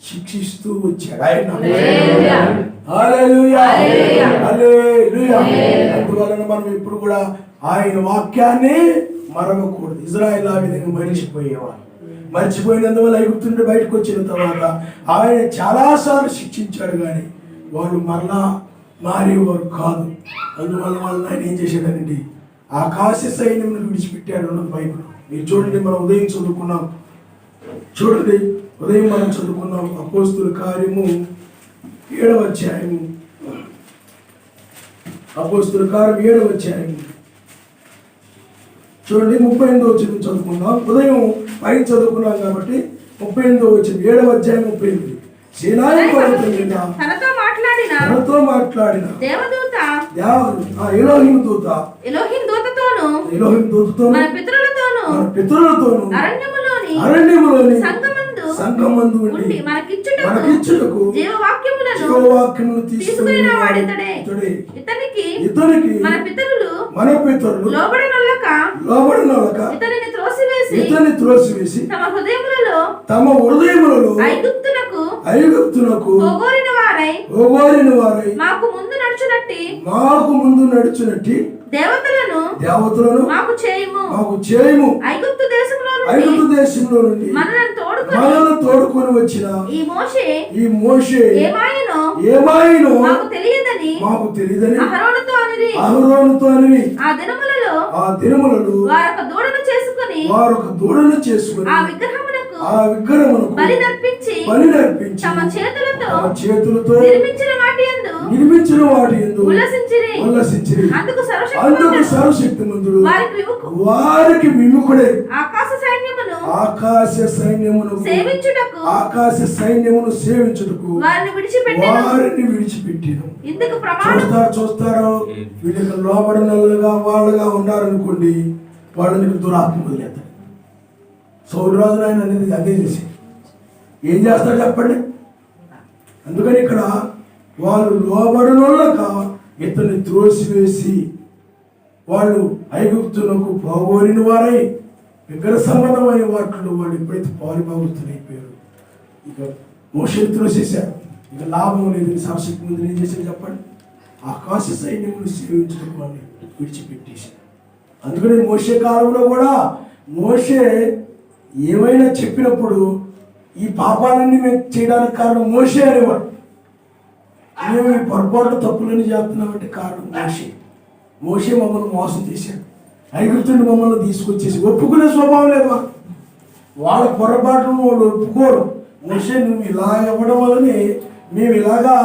శిక్షిస్తూ వచ్చాడు ఆయన. అందువలన మనం ఇప్పుడు కూడా ఆయన వాక్యాన్ని మరవకూడదు. ఇజ్రాయెల్ ఆ విధంగా మరిచిపోయేవారు. మర్చిపోయినందువల్ల ఐగుప్తు నుండి బయటకు వచ్చిన తర్వాత ఆయన చాలాసార్లు శిక్షించాడు, కానీ వాళ్ళు మరలా మారేవారు కాదు. అందువల్ల వాళ్ళని ఆయన ఏం చేశాడనండి? ఆకాశ సైన్యం విడిచిపెట్టాడు అన్నది బైబిల్. మీరు చూడండి, మనం ఉదయం చదువుకున్నాం. చూడండి, ఉదయం మనం చదువుకున్నాం అపోస్తుల కార్యము 7వ అధ్యాయము. అపోస్తుల కార్యం 7వ అధ్యాయము చూడండి, 38వ వచనం చదువుకున్నాం. ఉదయం పైన చదువుకున్నాం కాబట్టి 38వ వచనం 7వ అధ్యాయం 38. సీనాయి పర్వతం మీద తనతో మాట్లాడిన దేవదూత ఎలోహిం దూత మన పితరులతోను అరణ్యములోని సంఘమందు ఉండి మనకిచ్చుటకు జీవవాక్యములను తీసుకుని వాడితడే. ఇతనికి మన పితరులు లోబడనొల్లక ఇతనిని త్రోసివేసి తమ హృదయములలో ఐగుప్తునకు పోగోరిన వారై మాకు ముందు నడుచునట్టి దేవతలను మాకు చేయము. ఐగుప్తు దేశంలో నుండి మనలను తోడుకొని వచ్చిన ఈ మోషే ఏమాయనో మాకు తెలియదని అహరోనుతో అనిరి. ఆ దినములలో వారొక దూడను చేసుకొని ఆ విగ్రహమునకు బలి నర్పించి తమ చేతులతో నిర్మించిన వాటి యందు ఉల్లసించిరి. అందుకు సర్వశక్తిమంతుడు వారికి విముఖుడే ఆకాశ సైన్యమును సేవించుటకు వారిని విడిచిపెట్టిను. చూస్తారో వీళ్ళకి లోబడినలుగా వాళ్ళుగా ఉన్నారనుకోండి, వాళ్ళని దురాత్మ వదిలేస్తాడు. సౌరాజు ఆయన అనేది అదే చేసి ఏం చేస్తాడు చెప్పండి? అందుకని ఇక్కడ వాళ్ళు లోబడినోళ్ళక ఇతన్ని త్రోసివేసి వాళ్ళు ఐగుప్తులకు పోగోరిన వారై విగ్రహ సంబంధమైన వాటిలో వాళ్ళు ఎప్పుడైతే పాలుభాగుతున్నైపోయారు, ఇక మోషేని త్రోసేశారు. ఇక లాభం లేదు. సర్వశక్తి ముందు ఏం చేశారు చెప్పండి? ఆకాశ సైన్యమును సేవించడం వాళ్ళని విడిచిపెట్టేశారు. అందుకని మోషే కాలంలో కూడా మోషే ఏమైనా చెప్పినప్పుడు ఈ పాపాలన్నీ మేము చేయడానికి కారణం మోషే అనేవాడు. మేము ఈ పొరపాటు తప్పులని చేస్తున్నామంటే కారణం మోషే మమ్మల్ని మోసం చేశాడు, ఐగుప్తుని మమ్మల్ని తీసుకొచ్చేసి ఒప్పుకునే స్వభావం లేదు మాకు. వాళ్ళ పొరపాటును వాళ్ళు ఒప్పుకోరు. మోషే నువ్వు ఇలా ఇవ్వడం వల్లనే మేము ఇలాగా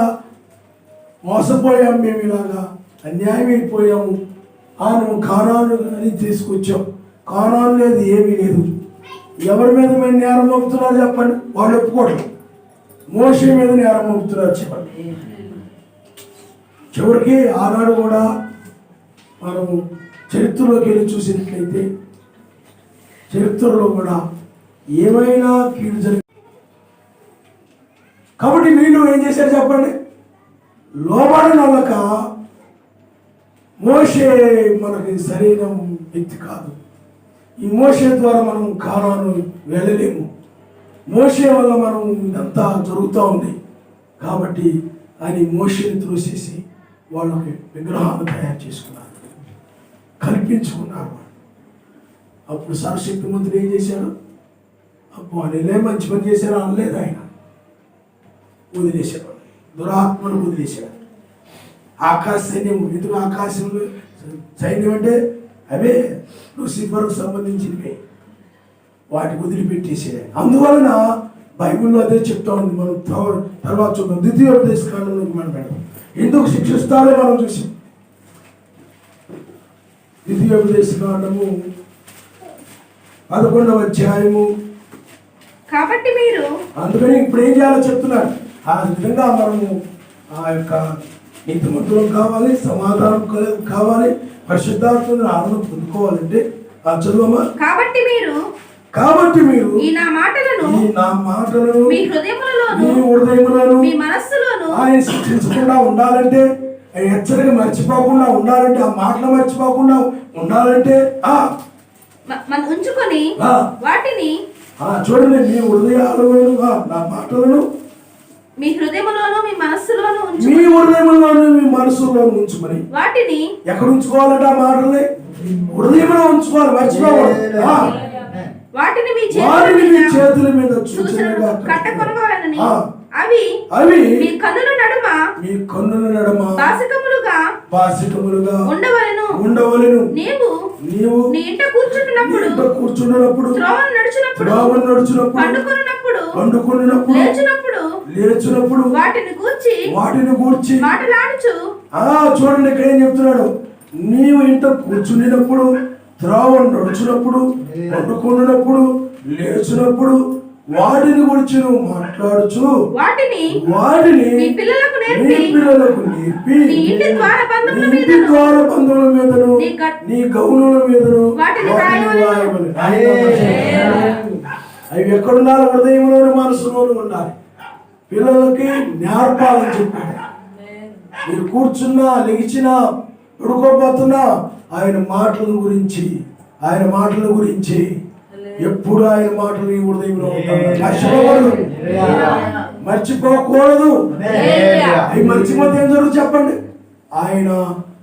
మోసపోయాము, మేము ఇలాగా అన్యాయం అయిపోయాము. నువ్వు కానాను అని తీసుకొచ్చావు. కానాను లేదు, ఏమీ లేదు. ఎవరి మీద మేము నేరం మోపుతున్నారు చెప్పండి? వాళ్ళు ఒప్పుకోవట్లేదు. మోషే మీద నేరం మోపుతున్నారు చెప్పండి. చివరికి ఆనాడు కూడా మనము చరిత్రలోకి వెళ్ళి చూసినట్లయితే చరిత్రలో కూడా ఏమైనా కీడు జరిగి, కాబట్టి వీళ్ళు ఏం చేశారు చెప్పండి? లోబడిన వాళ్ళక మోషే మనకి సరైన వ్యక్తి కాదు. ఈ మోషే ద్వారా మనం కానాను వెళ్ళలేము. మోషే వల్ల మనం ఇదంతా జరుగుతూ ఉంది. కాబట్టి ఆయన మోషేని త్రోసేసి వాళ్ళకి విగ్రహాలు తయారు చేసుకున్నారు, కల్పించుకున్నారు. అప్పుడు సర్వశక్తి మంత్రుడు ఏం చేశాడు? అప్పుడు ఆయనలే మంచి పని చేశారు అనలేదు. ఆయన వదిలేశాడు, దురాత్మను వదిలేశాడు. ఆకాశ సైన్యం, ఎందుకు ఆకాశంలో సైన్యం అంటే అవే లూసిఫర్కు సంబంధించినవి, వాటికి వదిలిపెట్టేసాడు. అందువలన బైబిల్లో అదే చెప్తా ఉంది. మనం తర్వాత చూద్దాం. ద్వితీయోపదేశ కాండంలోకి మనం పెడతాం. ఎందుకు శిక్షిస్తారో మనం చూసాం. ద్వితీయోపదేశ కాండము 11వ అధ్యాయము. కాబట్టి మీరు అందుకని ఇప్పుడు ఏం చేయాలో చెప్తున్నారు. ఆ విధంగా మనము ఆ యొక్క నీతిమంతులం కావాలి, సమాధానం కావాలి, పరిశుద్ధాత్మను ఆనందం పొందుకోవాలంటే చదువమ్మా. కాబట్టి మీరు ఈ నా మాటలను మీ హృదయములోను మీ మనస్సులోను ఆయన శిక్షించకుండా ఉండాలంటే, హెచ్చరిక మర్చిపోకుండా ఉండాలంటే, ఆ మాటలు మర్చిపోకుండా ఉండాలంటే ఉంచుకొని వాటిని చూడండి, మీ హృదయాలను నా మాటలను మీ హృదయములోను మీ మనస్సులోను మీ హృదయంలోను మీ మనస్సులోను ఉంచుకొని వాటిని ఎక్కడ ఉంచుకోవాలంటే ఆ మాటల్ని హృదయంలో ఉంచుకోవాలి, మర్చిపోకూడదు. వాటిని మీ చేతుల మీద సూచనగా కట్టకొనవాలని అవి మీ కన్నుల నడుమ బాసికములుగా ఉండవలెను. నీవు నీ ఇంట కూర్చున్నప్పుడు త్రోవను నడుచునప్పుడు పండుకొనున్నప్పుడు లేచినప్పుడు వాటిని గూర్చి మాటలాడుచు. చూడండి ఇక్కడ ఏం చెప్తున్నాడు? నీవు ఇంట కూర్చున్నప్పుడు, త్రోవను నడుచునప్పుడు, పండుకొనున్నప్పుడు, లేచినప్పుడు వాటిని గురించి నువ్వు మాట్లాడుచు వాటిని నీ పిల్లలకు నేర్పి నీ ఇంటి ద్వారబంధముల మీదను నీ గౌనుల మీదను అవి ఎక్కడున్నారు? హృదయంలోని మనసులోని ఉండాలి. పిల్లలకి నేర్పాలని చెప్పాడు. మీరు కూర్చున్నా, లెగిచినా, పడుకోబోతున్నా ఆయన మాటల గురించి ఎప్పుడు ఆయన మాటలు నీ హృదయంలో ఉంటాయి. మర్చిపోకూడదు. అవి మర్చిపోతే ఏం జరుగుతుంది చెప్పండి? ఆయన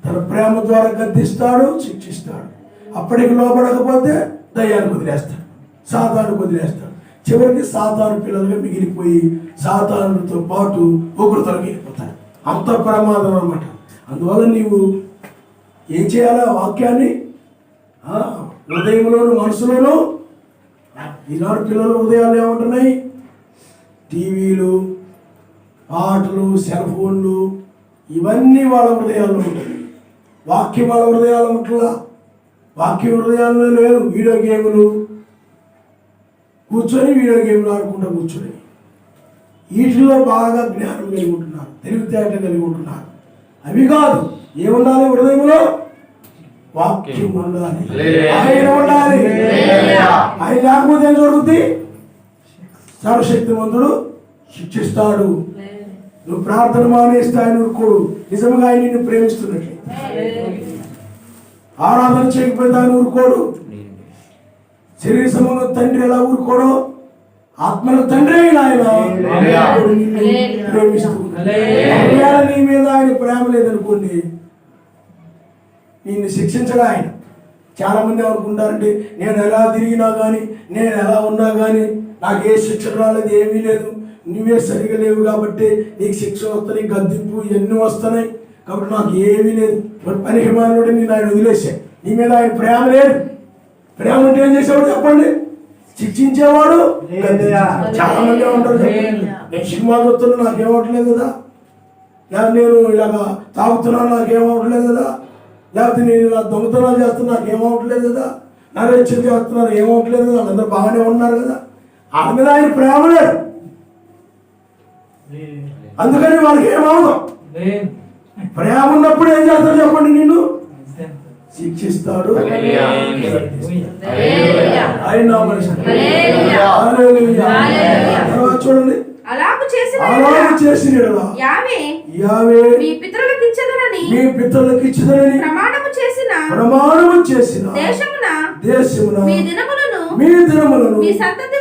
తన ప్రేమ ద్వారా గద్దిస్తాడు, శిక్షిస్తాడు. అప్పటికి లోపడకపోతే దయ్యానికి వదిలేస్తాడు, సాతానుకు వదిలేస్తాడు. చివరికి సాతాను పిల్లలుగా మిగిలిపోయి సాతానుతో పాటు ఉగ్రతలు మిగిలిపోతాడు. అంత ప్రమాదం అన్నమాట. అందువల్ల నీవు ఏం చేయాలా? వాక్యాన్ని హృదయంలోను మనసులోను. ఈనాడు పిల్లల హృదయాలు ఏమంటున్నాయి? టీవీలు, పాటలు, సెల్ ఫోన్లు, ఇవన్నీ వాళ్ళ హృదయాల్లో ఉంటాయి. వాక్యం వాళ్ళ హృదయాల్లో ఉంటుందా? వాక్యం హృదయాల్లో లేదు. వీడియో గేములు వీడియో గేమ్లు ఆడుకుంటూ కూర్చొని వీటిలో బాగా జ్ఞానం కలిగి ఉంటున్నారు, తెలివితేట కలిగి ఉంటున్నారు. అవి కాదు. ఏముండాలి? హృదయంలో వాక్యం ఉండాలి, ఆయన ఉండాలి. ఆయన లేకపోతే ఏం జరుగుద్ది? సర్వశక్తిమంతుడు శిక్షిస్తాడు. నువ్వు ప్రార్థన మానేస్తే ఆయన ఊరుకోడు. నిజంగా ఆయన నిన్ను ప్రేమిస్తున్నట్లే ఆరాధన చేయకపోతే ఆయన ఊరుకోడు. శరీర సంబంధం తండ్రి ఎలా ఊరుకోడో, ఆత్మల తండ్రి అయిన ఆయన ప్రేమిస్తున్నాడు. నీ మీద ఆయన ప్రేమ లేదనుకోండి, నిన్ను శిక్షించడా ఆయన. చాలా మంది అనుకుంటారంటే, నేను ఎలా తిరిగినా కానీ, నేను ఎలా ఉన్నా కానీ నాకు ఏ శిక్ష రాలేదు, ఏమీ లేదు, నువ్వే సరిగా లేవు కాబట్టి నీకు శిక్ష వస్తున్నాయి, గద్దింపు ఇవన్నీ వస్తున్నాయి కాబట్టి నాకు ఏమీ లేదు. మరి పనికి మానవుడు నేను ఆయన వదిలేసా. నీ మీద ఆయన ప్రేమ లేదు. ప్రేమ ఉంటే ఏం చేసేవాడు చెప్పండి? శిక్షించేవాడు. చాలా మంది ఉంటారు చెప్పండి, నేను సినిమా చూస్తున్నా నాకేమవట్లేదు కదా, లేదా నేను ఇలాగ తాగుతున్నాను నాకేమవట్లేదు కదా, లేకపోతే నేను ఇలా దొంగతనాలు చేస్తున్నా నాకేమవట్లేదు కదా, నరేచన చేస్తున్నారు ఏమవట్లేదు కదా, అందరూ బాగానే ఉన్నారు కదా. వాళ్ళ మీద ఆయన ప్రేమ లేదు. అందుకని వాళ్ళకి ఏమవదు. ప్రేమ ఉన్నప్పుడు ఏం చేస్తాడు చెప్పండి? నిన్ను శిక్షిస్తాడు. ఆయన చూడండి, అలాగు చేసిన యావే మీ పితరులకు ఇచ్చదనని ప్రమాణము చేసిన దేశమున మీ దినములను మీ సంతతి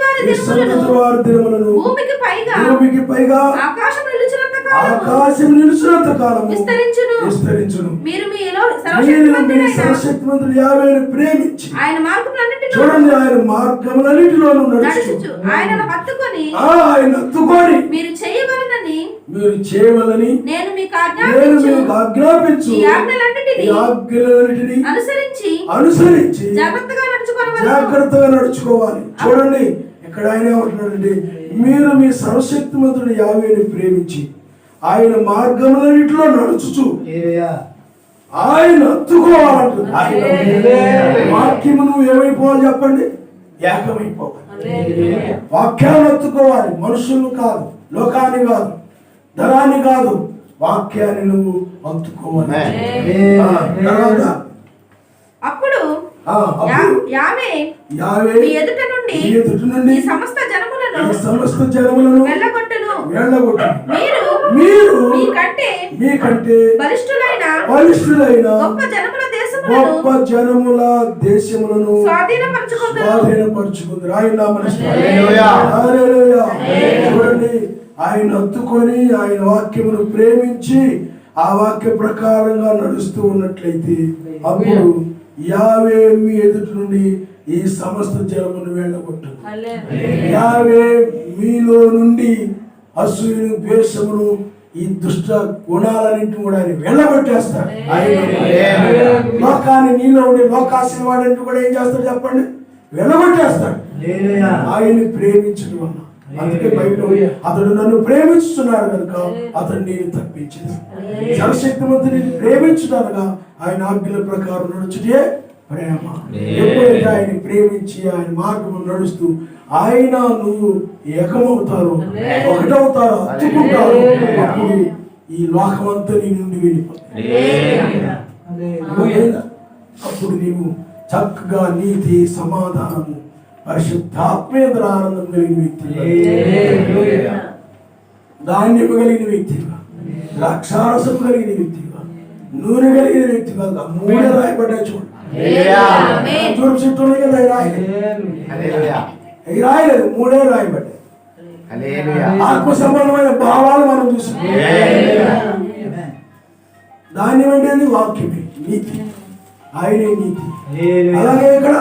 వారి దినములను భూమికి పైగా ఆకాశం నిలిచినంత కాలము విస్తరించును. మీరు మీ సర్వశక్తిమంతుడు యావేను ప్రేమించి ఆయన మార్గములన్నిటిలో చూడండి, ఆయన మార్గములన్నిటిలోనూ నడుచుచు ఆయనను హత్తుకొని మీరు చేయవలనని నేను మీకు ఆజ్ఞాపించు ఈ ఆజ్ఞలన్నిటిని అనుసరించి జాగ్రత్తగా నడుచుకోవాలి. చూడండి, ఇక్కడ ఆయన ఏమంటున్నాడండి? మీరు మీ సర్వశక్తిమంతుడు యావేను ప్రేమించి ఆయన మార్గములన్నిటిలో నడుచుచు ఆయన హత్తుకోవాలంటుంది. వాక్యము నువ్వు ఏమైపోవాలి చెప్పండి? ఏకమైపోవాలి. వాక్యాన్ని హత్తుకోవాలి. మనుషులను కాదు, లోకాన్ని కాదు, ధనాన్ని కాదు, వాక్యాన్ని నువ్వు హత్తుకోవాలి. తర్వాత అప్పుడు యావే మీ ఎదుట నుండి ఈ సమస్త జనములను వెళ్ళగొట్టును. మీరు మీకంటే బలిష్ఠులైన గొప్ప జనముల దేశములను స్వాధీనపరచుకుందరు. చూడండి, ఆయన హత్తుకొని ఆయన వాక్యమును ప్రేమించి ఆ వాక్య ప్రకారంగా నడుస్తూ ఉన్నట్లయితే అప్పుడు యావే మీ ఎదుటి నుండి ఈ సమస్త జనమును వెళ్ళగొట్టదు. యావే మీలో నుండి అసూయను, ద్వేషమును, ఈ దుష్ట గుణాలన్నింటిని కూడా ఆయన వెళ్ళగొట్టేస్తాడు. లోకాన్ని నీలో ఉండే లోకాశీవాడంటూ కూడా ఏం చేస్తాడు చెప్పండి? వెళ్ళగొట్టేస్తాడు. ఆయన్ని ప్రేమించడం వల్ల. అందుకే బైబిల్ అతడు నన్ను ప్రేమించుతున్నాడు కనుక అతడు నేను తప్పించింది. సర్వశక్తిమంతుని ప్రేమించుతానుగా ఆయన ఆజ్ఞల ప్రకారం నడుచుటే ప్రేమ. ఎప్పుడైతే ఆయన ప్రేమించి ఆయన మార్గం నడుస్తూ ఆయన నువ్వు ఏకమవుతారు, ఒకటవుతారు, హత్తుకుంటారు, అప్పుడు ఈ లోకమంతా నీ నుండి వెళ్ళిపోతుంది. అప్పుడు నీవు చక్కగా నీతి, సమాధానము, పరిశుద్ధాత్మేంద్ర ఆనందం కలిగిన వ్యక్తిగా, ధాన్యం కలిగిన వ్యక్తిగా, ద్రాక్షారసం కలిగిన వ్యక్తిగా, నూనె కలిగిన వ్యక్తిగా మూడే రాయబడ్డాయి. చూడండి, చూడు చెట్టు కదా అవి రాయలేదు, మూడే రాయబడ్డాయి. ఆత్మ సంబంధమైన భావాలు మనం చూసాం. ధాన్యం అంటే వాక్యమే, నీతి, ఆయనే నీతి. అలాగే ఇక్కడ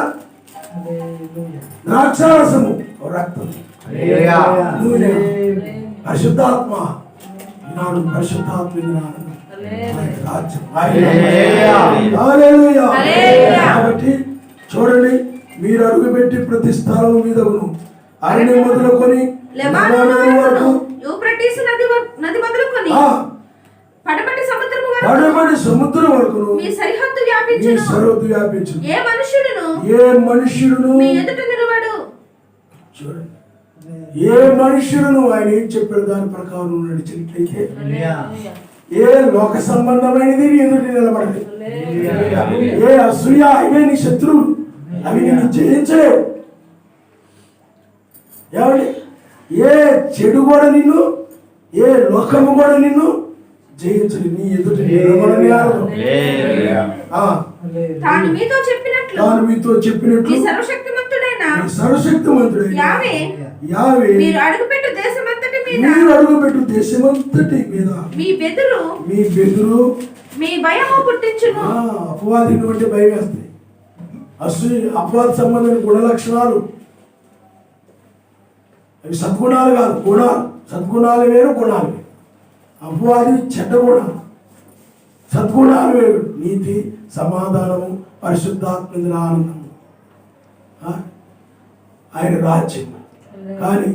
ద్రాక్షారసము రక్తం, నూనె, పరిశుద్ధాత్మ. ఈనాడు పరిశుద్ధాత్మ కాబట్టి చూడండి, మీరు అడుగుపెట్టి ప్రతి స్థలం మీద ఆయన మొదలుకొని పడమటి సముద్రం వరకు మీ సరిహద్దు వ్యాపించు. ఏ మనుష్యుడును మీ ఎదుట నిలబడు. చూడండి, ఏ మనుష్యుడును ఆయన ఏం చెప్పాడు దాని ప్రకారం నడిచినట్లయితే ఏ లోక సంబంధమైనది నీ ఎదుటి నిలబడదు. ఏ అసూయ, ఇవే నీ శత్రువులు, అవి నిన్ను జయించలేవు. ఏమండి, ఏ చెడు కూడా నిన్ను, ఏ లోకము కూడా నిన్ను జయించదు. నీ ఎదుటి నిలబడని తాను మీతో చెప్పినట్లు సర్వశక్తిమంతుడైన యావే మీరు అడుగుపెట్టు దేశమంతటి మీద మీ బెదురు మీ భయము పుట్టించును. అపవాది అంటే భయం వేస్తాయి. అసూయ, అపవాద సంబంధమైన గుణ లక్షణాలు, అవి సద్గుణాలు కాదు, గుణాలు. సద్గుణాలు వేరు, గుణాలు వేరు. అపవాది చెడ్డ గుణాలు. సద్గుణాలు వేరు, నీతి, సమాధానము, పరిశుద్ధాత్మ ఆనందము, ఆయన రాజ్యం. కానీ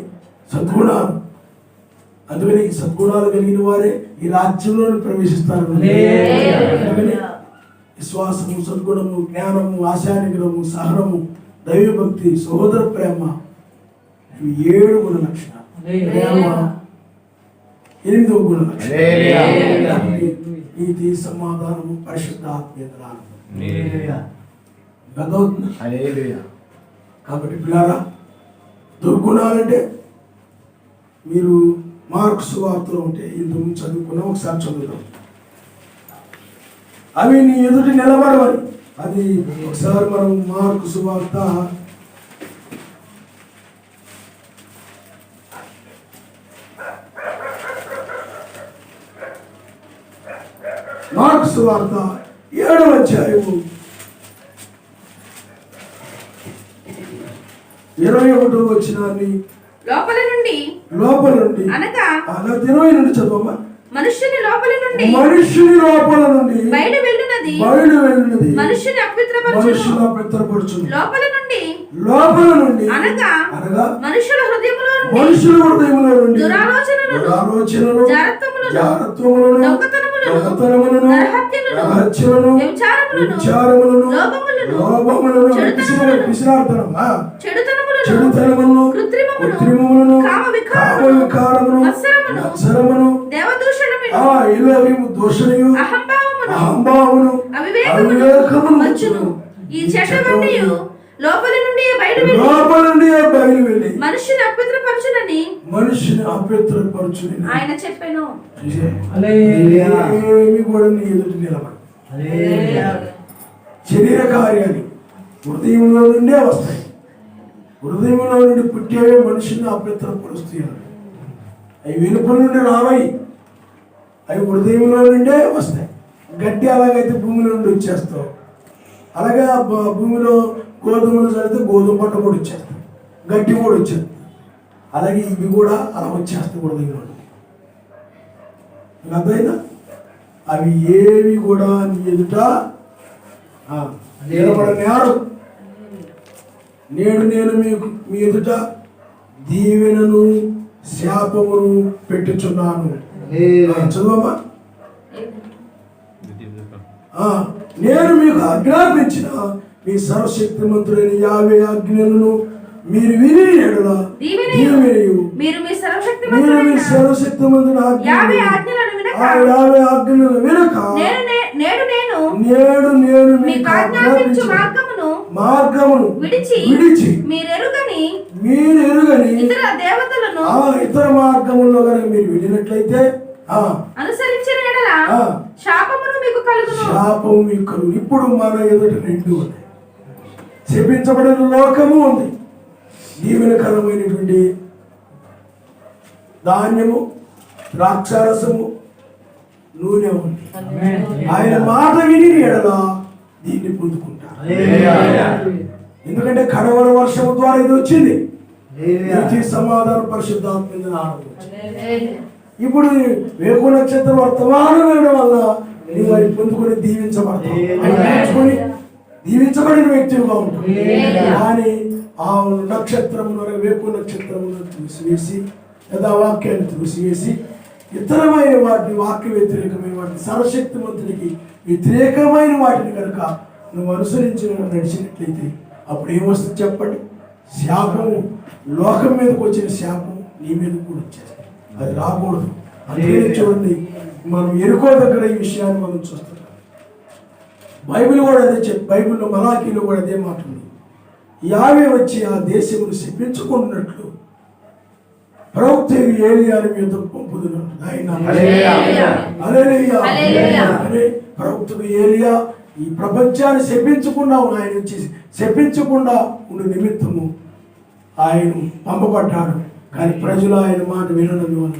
సద్గుణాలు, అందుకని ఈ సద్గుణాలు కలిగిన వారే ఈ రాజ్యంలో ప్రవేశిస్తారు. అందుకని విశ్వాసము, సద్గుణము, జ్ఞానము, ఆశానిగ్రహము, సహనము, దైవభక్తి, సహోదర ప్రేమ, ఇవి 7 గుణ లక్షణాలు. ప్రేమ 8వ గుణ లక్షణం. నీతి, సమాధానము, పరిశుద్ధాత్మ ఆనందం. కాబట్టి పిల్లారా, దుర్గుణాలంటే మీరు మార్కు సువార్తలో ఉంటే ఇంతకు చదువుకున్నాం, ఒకసారి చదువుదాం. అవి నీ ఎదుటి నిలబడవని. అది ఒకసారి మనం మార్కు సువార్త 7వ అధ్యాయము 21వ వచనాన్ని లోపల నుండి అనగా 20 నుండి చదవమ్మా. మనుష్యుని లోపల నుండి బయట వెళ్ళునది మనుష్యుని అపవిత్రపరచును. లోపల నుండి అనగా మనుషుల హృదయములో నుండి దురాలోచనలు, జారత్వములను, దొంగతనములను, నరహత్యలను, వ్యభిచారములను, లోభములను, చెడుతనములను, కృత్రిమములను, కామవికారమును, మత్సరమును, దూషణయు, అహంభావమును, అవివేకమును వచ్చును. ఈ చెడ్డవన్నీయు లోపల నుండి బయట వెళ్ళి మనుషుని అపవిత్రపరచునని ఆయన చెప్పెను. కూడా నీ ఎదుటి నిలబడు. శరీర కార్యాలు హృదయంలో నుండే వస్తాయి. హృదయంలో నుండి పుట్టేవే మనిషిని అపవిత్రపరుస్తాయి. అవి వెలుపల నుండి రావాయి, అవి హృదయంలో నుండే వస్తాయి. గడ్డి అలాగైతే భూమిలో నుండి వచ్చేస్తావు, అలాగే భూమిలో గోధుమలు చదివితే గోధుమ పంట కూడా వచ్చేస్తాయి, గడ్డి కూడా వచ్చేస్తుంది. అలాగే ఇవి కూడా అలా వచ్చేస్తాయి హృదయంలో. అర్థమైనా? అవి ఏవి కూడా నీ ఎదుట నిలబడనేరు. నేను మీకు మీ ఎదుట దీవెనను శాపమును పెట్టుచున్నాను. చదువమ్మా. నేను మీకు ఆజ్ఞాపించిన మీ సర్వశక్తిమంతుడైన యావే ఆజ్ఞలను మీరు విని ఎడల మీరు మీ సర్వశక్తిమంతుడు యావే ఆజ్ఞలను వినక నేడు నేను మీకు ఆజ్ఞాపించు మార్గమును విడిచి మీరు ఎరుగని ఇతర మార్గముల్లో కనుక మీరు వెళ్ళినట్లయితే అనుసరించిన ఎడల శాపము మీకు కలుగును. ఇప్పుడు మన ఎదుట 2 ఉన్నాయి. శపించబడిన లోకము ఉంది, దీవెనకరమైనటువంటి ధాన్యము, ద్రాక్షారసము, నూనె ఉంది. ఆయన మాట విని ఎడల దీన్ని పొందుకుంటారు. ఎందుకంటే కడవర వర్షము ద్వారా ఇది వచ్చింది. సమాధాన పరిశుద్ధాత్మ ఆనందం. ఇప్పుడు వేకు నక్షత్రం వర్తమానం వినడం వల్ల నీవు అవి పొందుకొని దీవించబడతావు, దీవించబడిన వ్యక్తిగా ఉంటావు. కానీ ఆ నక్షత్రమును, వేకు నక్షత్రమును చూసివేసి లేదా వాక్యాన్ని చూసివేసి ఇతరమైన వాటిని, వాక్య వ్యతిరేకమైన వాటిని, సర్వశక్తిమంతునికి వ్యతిరేకమైన వాటిని కనుక నువ్వు అనుసరించి నడిచినట్లయితే అప్పుడు ఏమొస్తుంది చెప్పండి? శాపము. లోకం మీదకి వచ్చిన శాపం నీ మీద కూడా వచ్చేస్తుంది. అది రాకూడదు. అందుకే చూడండి, మనం ఎరుకో దగ్గర ఈ విషయాన్ని మనం చూస్తున్నాం. బైబిల్ కూడా అదే బైబిల్లో మలాకీలో కూడా అదే మాట ఉంది. యావే వచ్చి ఆ దేశమును శపించుకున్నట్లు ప్రవక్త ఏలియాని మీద పంపుతున్నాడు. ప్రవక్తకు ఏలియా ఈ ప్రపంచాన్ని శపించకుండా ఆయన వచ్చి శపించకుండా ఉండే నిమిత్తము ఆయన పంపబడ్డాడు. కానీ ప్రజలు ఆయన మాట వినడం వల్ల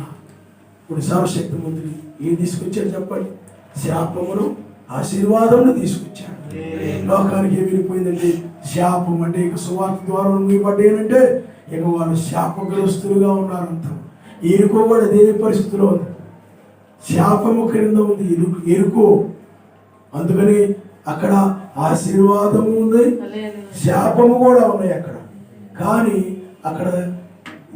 ఇప్పుడు సర్వశక్తి మంత్రి ఏం తీసుకొచ్చాడు చెప్పండి? శాపమును, ఆశీర్వాదమును తీసుకొచ్చాడు. లోకానికి ఏమి వెళ్ళిపోయిందంటే శాపం అంటే ఇక సువార్త ద్వారా ముగిపడ్డానంటే ఇక వాళ్ళు శాపగ్రస్తులుగా ఉన్నారంతా. ఎరుకో కూడా అదే పరిస్థితిలో ఉంది. శాపము క్రింద ఉంది ఎరుకో. అందుకని అక్కడ ఆశీర్వాదము ఉంది, శాపము కూడా ఉన్నాయి అక్కడ. కానీ అక్కడ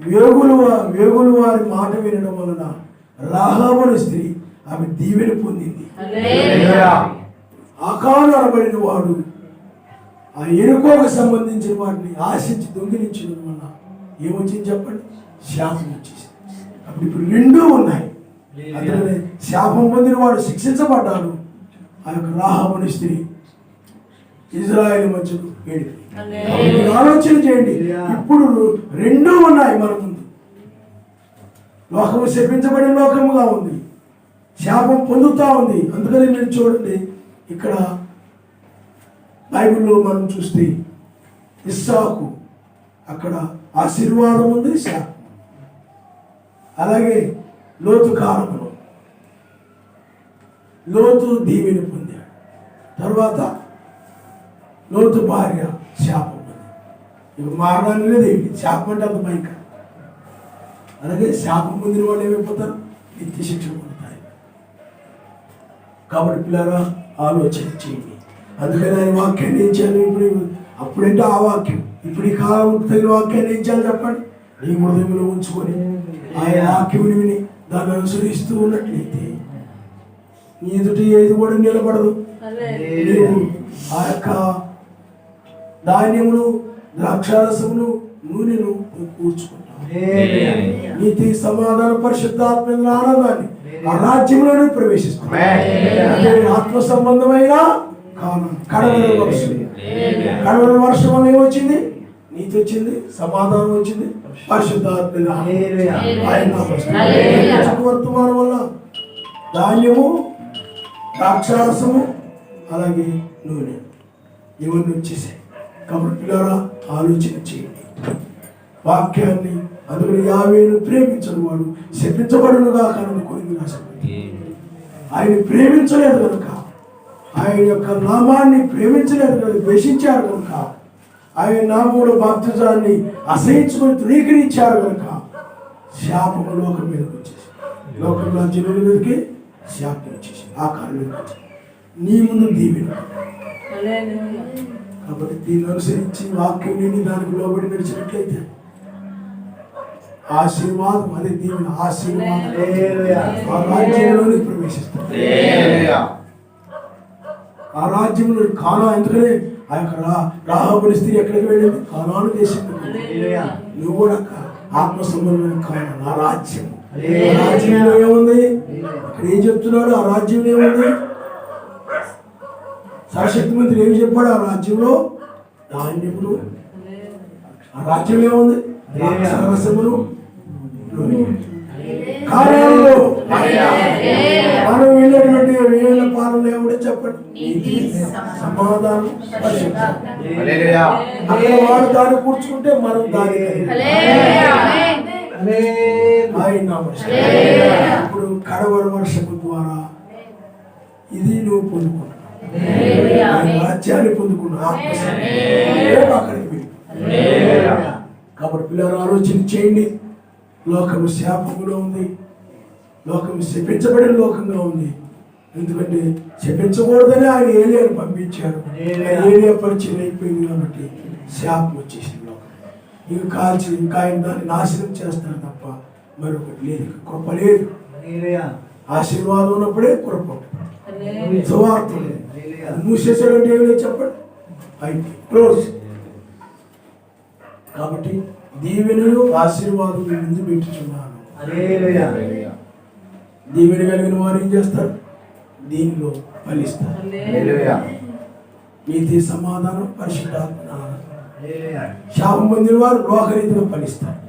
వేగులు వారి మాట వినడం వలన రాహాబు అనే స్త్రీ ఆమె దీవెన పొందింది. ఆకాను అనబడిన వాడు ఆ ఎరుకోకు సంబంధించిన వాటిని ఆశించి దొంగిలించడం వల్ల ఏమొచ్చింది చెప్పండి? శాపం వచ్చేసింది. అప్పుడు ఇప్పుడు రెండూ ఉన్నాయి. అందుకనే శాపం పొందిన వాడు శిక్షించబడ్డాడు. ఆ యొక్క రాహాబు అనే స్త్రీ ఇజ్రాయేల్ మధ్యకు వెళ్ళింది. ఆలోచన చేయండి, ఇప్పుడు రెండూ ఉన్నాయి మన ముందు. లోకము శపించబడిన లోకముగా ఉంది, శాపం పొందుతా ఉంది. అందుకని మీరు చూడండి, ఇక్కడ బైబిల్లో మనం చూస్తే ఇస్సాకు అక్కడ ఆశీర్వాదం ఉంది, శాపం. అలాగే లోతు కాలంలో లోతు దీవెన పొందాడు. తర్వాత లోతు భార్య శాపం ఉంది. ఇక మారడానికి లేదు ఏమిటి, శాపం అంటే అంత భయంకరం. అలాగే శాపం పొందిన వాళ్ళు ఏమైపోతారు? నిత్య శిక్ష పొందుతారు. కాబట్టి పిల్లరా ఆలోచన చేయండి. అందుకని ఆయన వాక్యాన్ని ఏం చేయాలి? ఇప్పుడు అప్పుడంటే ఆ వాక్యం, ఇప్పుడు ఈ కాలం తగిన వాక్యాన్ని ఏం చేయాలి చెప్పండి? నీ హృదయంలో ఉంచుకొని ఆయన వాక్యం విని దాన్ని అనుసరిస్తూ ఉన్నట్లయితే నీ ఎదుటి ఏది కూడా నిలబడదు. నీవు ఆ యొక్క ధాన్యమును, ద్రాక్షారసమును, నూనెను కూర్చుకుంటావు. నీతి, సమాధాన, పరిశుద్ధాత్మ ఆనందాన్ని ఆ రాజ్యంలోనే ప్రవేశిస్తావు. ఆత్మ సంబంధమైన కడవల వర్షం వల్ల ఏమొచ్చింది? నీతి వచ్చింది, సమాధానం వచ్చింది, పరిశుద్ధాత్మ ఆయన వర్తమానం వల్ల ధాన్యము, ద్రాక్షారసము, అలాగే నూనె ఇవన్నీ వచ్చేసాయి. కాబట్టి పిల్లరా ఆలోచన చేయండి వాక్యాన్ని. అందుకని యావేను ప్రేమించని వాడు శపించబడునుగా కనుకొని రాసింది. ఆయన ప్రేమించలేదు కనుక, ఆయన యొక్క నామాన్ని ప్రేమించలేదు కనుక, ద్వేషించారు కనుక, ఆయన నామములో బాప్తిజాన్ని అసహించుకొని తృణీకరించారు కనుక శాపము లోకం మీదకి వచ్చేసి, లోకంలో జనుల మీదకి శాపం వచ్చేసి, ఆకారం మీదకి వచ్చేసి, నీ ముందు దీవెన. కాబట్టి దీన్ని అనుసరించి వాక్యం లేని దానికి లోబడి నడిచినట్లయితే ఆశీర్వాదం, అదే దీవెన, ఆశీర్వాదం ఆ రాజ్యంలోనే ప్రవేశిస్తాం. ఆ రాజ్యంలో కానా, ఎందుకనే ఆ యొక్క రాహాబు స్త్రీ ఎక్కడికి వెళ్ళింది? కానాను దేశం. నువ్వు కూడా ఆత్మ సంబంధమైన కానా, ఆ రాజ్యం. రాజ్యంలో ఏముంది? ఇక్కడ ఏం చెప్తున్నాడు? ఆ రాజ్యంలో ఏముంది? సరశక్తి మంత్రి ఏమి చెప్పాడు? ఆ రాజ్యంలో ధాన్యములు. ఆ రాజ్యంలో ఏముంది? రసములు. కార్యాలలో మనం వెళ్ళినటువంటి వేల పాలన ఏమిటో చెప్పండి? సమాధానం, అక్కడ వాడు దాన్ని కూర్చుకుంటే మనం దాని ఇప్పుడు కడవర వర్షము ద్వారా ఇది నువ్వు పొందుకున్నావు, రాజ్యాన్ని పొందుకున్నావు, అక్కడికి వెళ్ళి. కాబట్టి పిల్లలు ఆలోచన చేయండి. లోకము శాపములో ఉంది, లోకము శపించబడిన లోకంగా ఉంది. ఎందుకంటే శపించకూడదని ఆయన ఏలియాను పంపించాడు. ఏలియా పరిచయం అయిపోయింది కాబట్టి శాపం వచ్చేసింది లోకం. ఇంక కాల్చి ఇంకా ఆయన దాన్ని నాశనం చేస్తారు తప్ప మరొకటి లేదు. కృప లేదు. ఆశీర్వాదం ఉన్నప్పుడే కృప, సువార్త లేదు. అది మూసేసాడంటే ఏమి లేదు చెప్పండి, అయితే క్లోజ్. కాబట్టి దీవెనలు, ఆశీర్వాదం ముందు పెట్టుచున్నాను. దీవెన కలిగిన వారు ఏం చేస్తారు? దీనిలో ఫలిస్తారు. నీతి, సమాధానం, పరిశుద్ధాత్మ. శాపం పొందిన వారు లోకరీతిగా ఫలిస్తారు.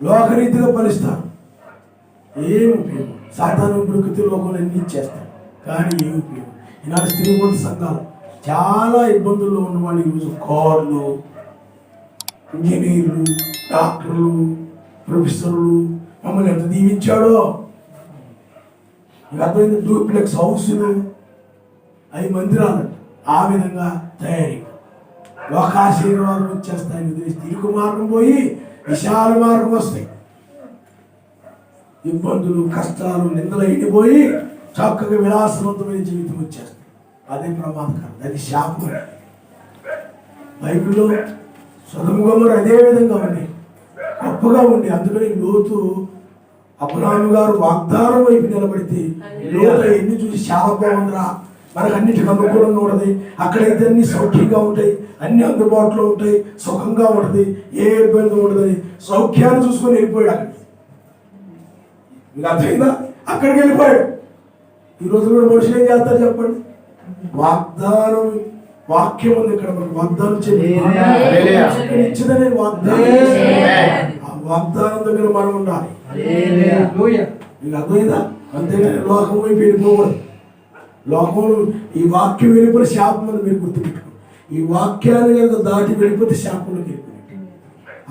లోకరీతిగా ఫలిస్తారు. ఏం ఉపయోగం? సాధారణ ప్రకృతి లోకంలో అన్ని చేస్తారు, కానీ ఏం ఉపయోగం? ఈనాడు స్త్రీమూర్తి సంఘాలు చాలా ఇబ్బందుల్లో ఉన్న వాళ్ళు ఈరోజు కార్లు, ఇంజనీర్లు, డాక్టర్లు, ప్రొఫెసర్లు మమ్మల్ని ఎంత దీవించాడో. అర్థమైంది? డూప్లెక్స్ హౌస్లు, అవి మందిరాలు. ఆ విధంగా తయారీ లోకాశీర్వాదం వచ్చేస్తాయి. తిరుగు మార్గం పోయి విశాల మార్గం వస్తాయి. ఇబ్బందులు, కష్టాలు, నిందలు ఎండిపోయి చక్కగా విలాసవంతమైన జీవితం వచ్చేస్తుంది. అదే ప్రమాదకరం, అది శాపం. బైబిల్లో సొదొమ గొమొర్రా అదే విధంగా ఉన్నాయి, గొప్పగా ఉండి. అందుకని లోతు అబ్రాహాము గారు వాగ్దానం వైపు నిలబడితే లోతు ఎన్ని చూసి చాలా బాగుందిరా, మనకు అన్నిటికీ అనుకూలంగా ఉంటుంది, అక్కడైతే అన్ని సౌఖ్యంగా ఉంటాయి, అన్ని అందుబాటులో ఉంటాయి, సుఖంగా ఉంటుంది, ఏ ఇబ్బంది ఉండదని సౌఖ్యాన్ని చూసుకొని వెళ్ళిపోయాడు. అక్కడికి మీకు అర్థమైందా? అక్కడికి వెళ్ళిపోయాడు. ఈ రోజు కూడా మనుషులు ఏం చేస్తారు చెప్పండి? వాగ్దానం, వాక్యం ఉంది ఇక్కడ, మనకు వాగ్దానం ఇచ్చిందని వాగ్దానం, ఆ వాగ్దానం దగ్గర మనం ఉండాలి. మీకు అర్థమైందా? అంతేగాని లోకం వైపు వెళ్ళిపోకూడదు. లోకంలో ఈ వాక్యం వెళ్ళిపోయిన శాపం అని మీరు గుర్తుపెట్టుకోండి. ఈ వాక్యాన్ని కనుక దాటి వెళ్ళిపోతే శాపంలోకి వెళ్ళిపోయినట్టు.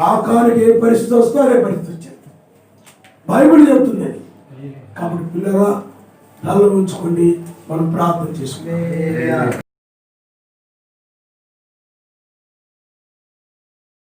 ఆకానికి ఏ పరిస్థితి వస్తుందో అదే పరిస్థితి వచ్చేది. బైబిల్ చెప్తుంది అది. కాబట్టి పిల్లరా తల ఉంచుకోండి, మనం ప్రార్థన చేసుకుంటాం.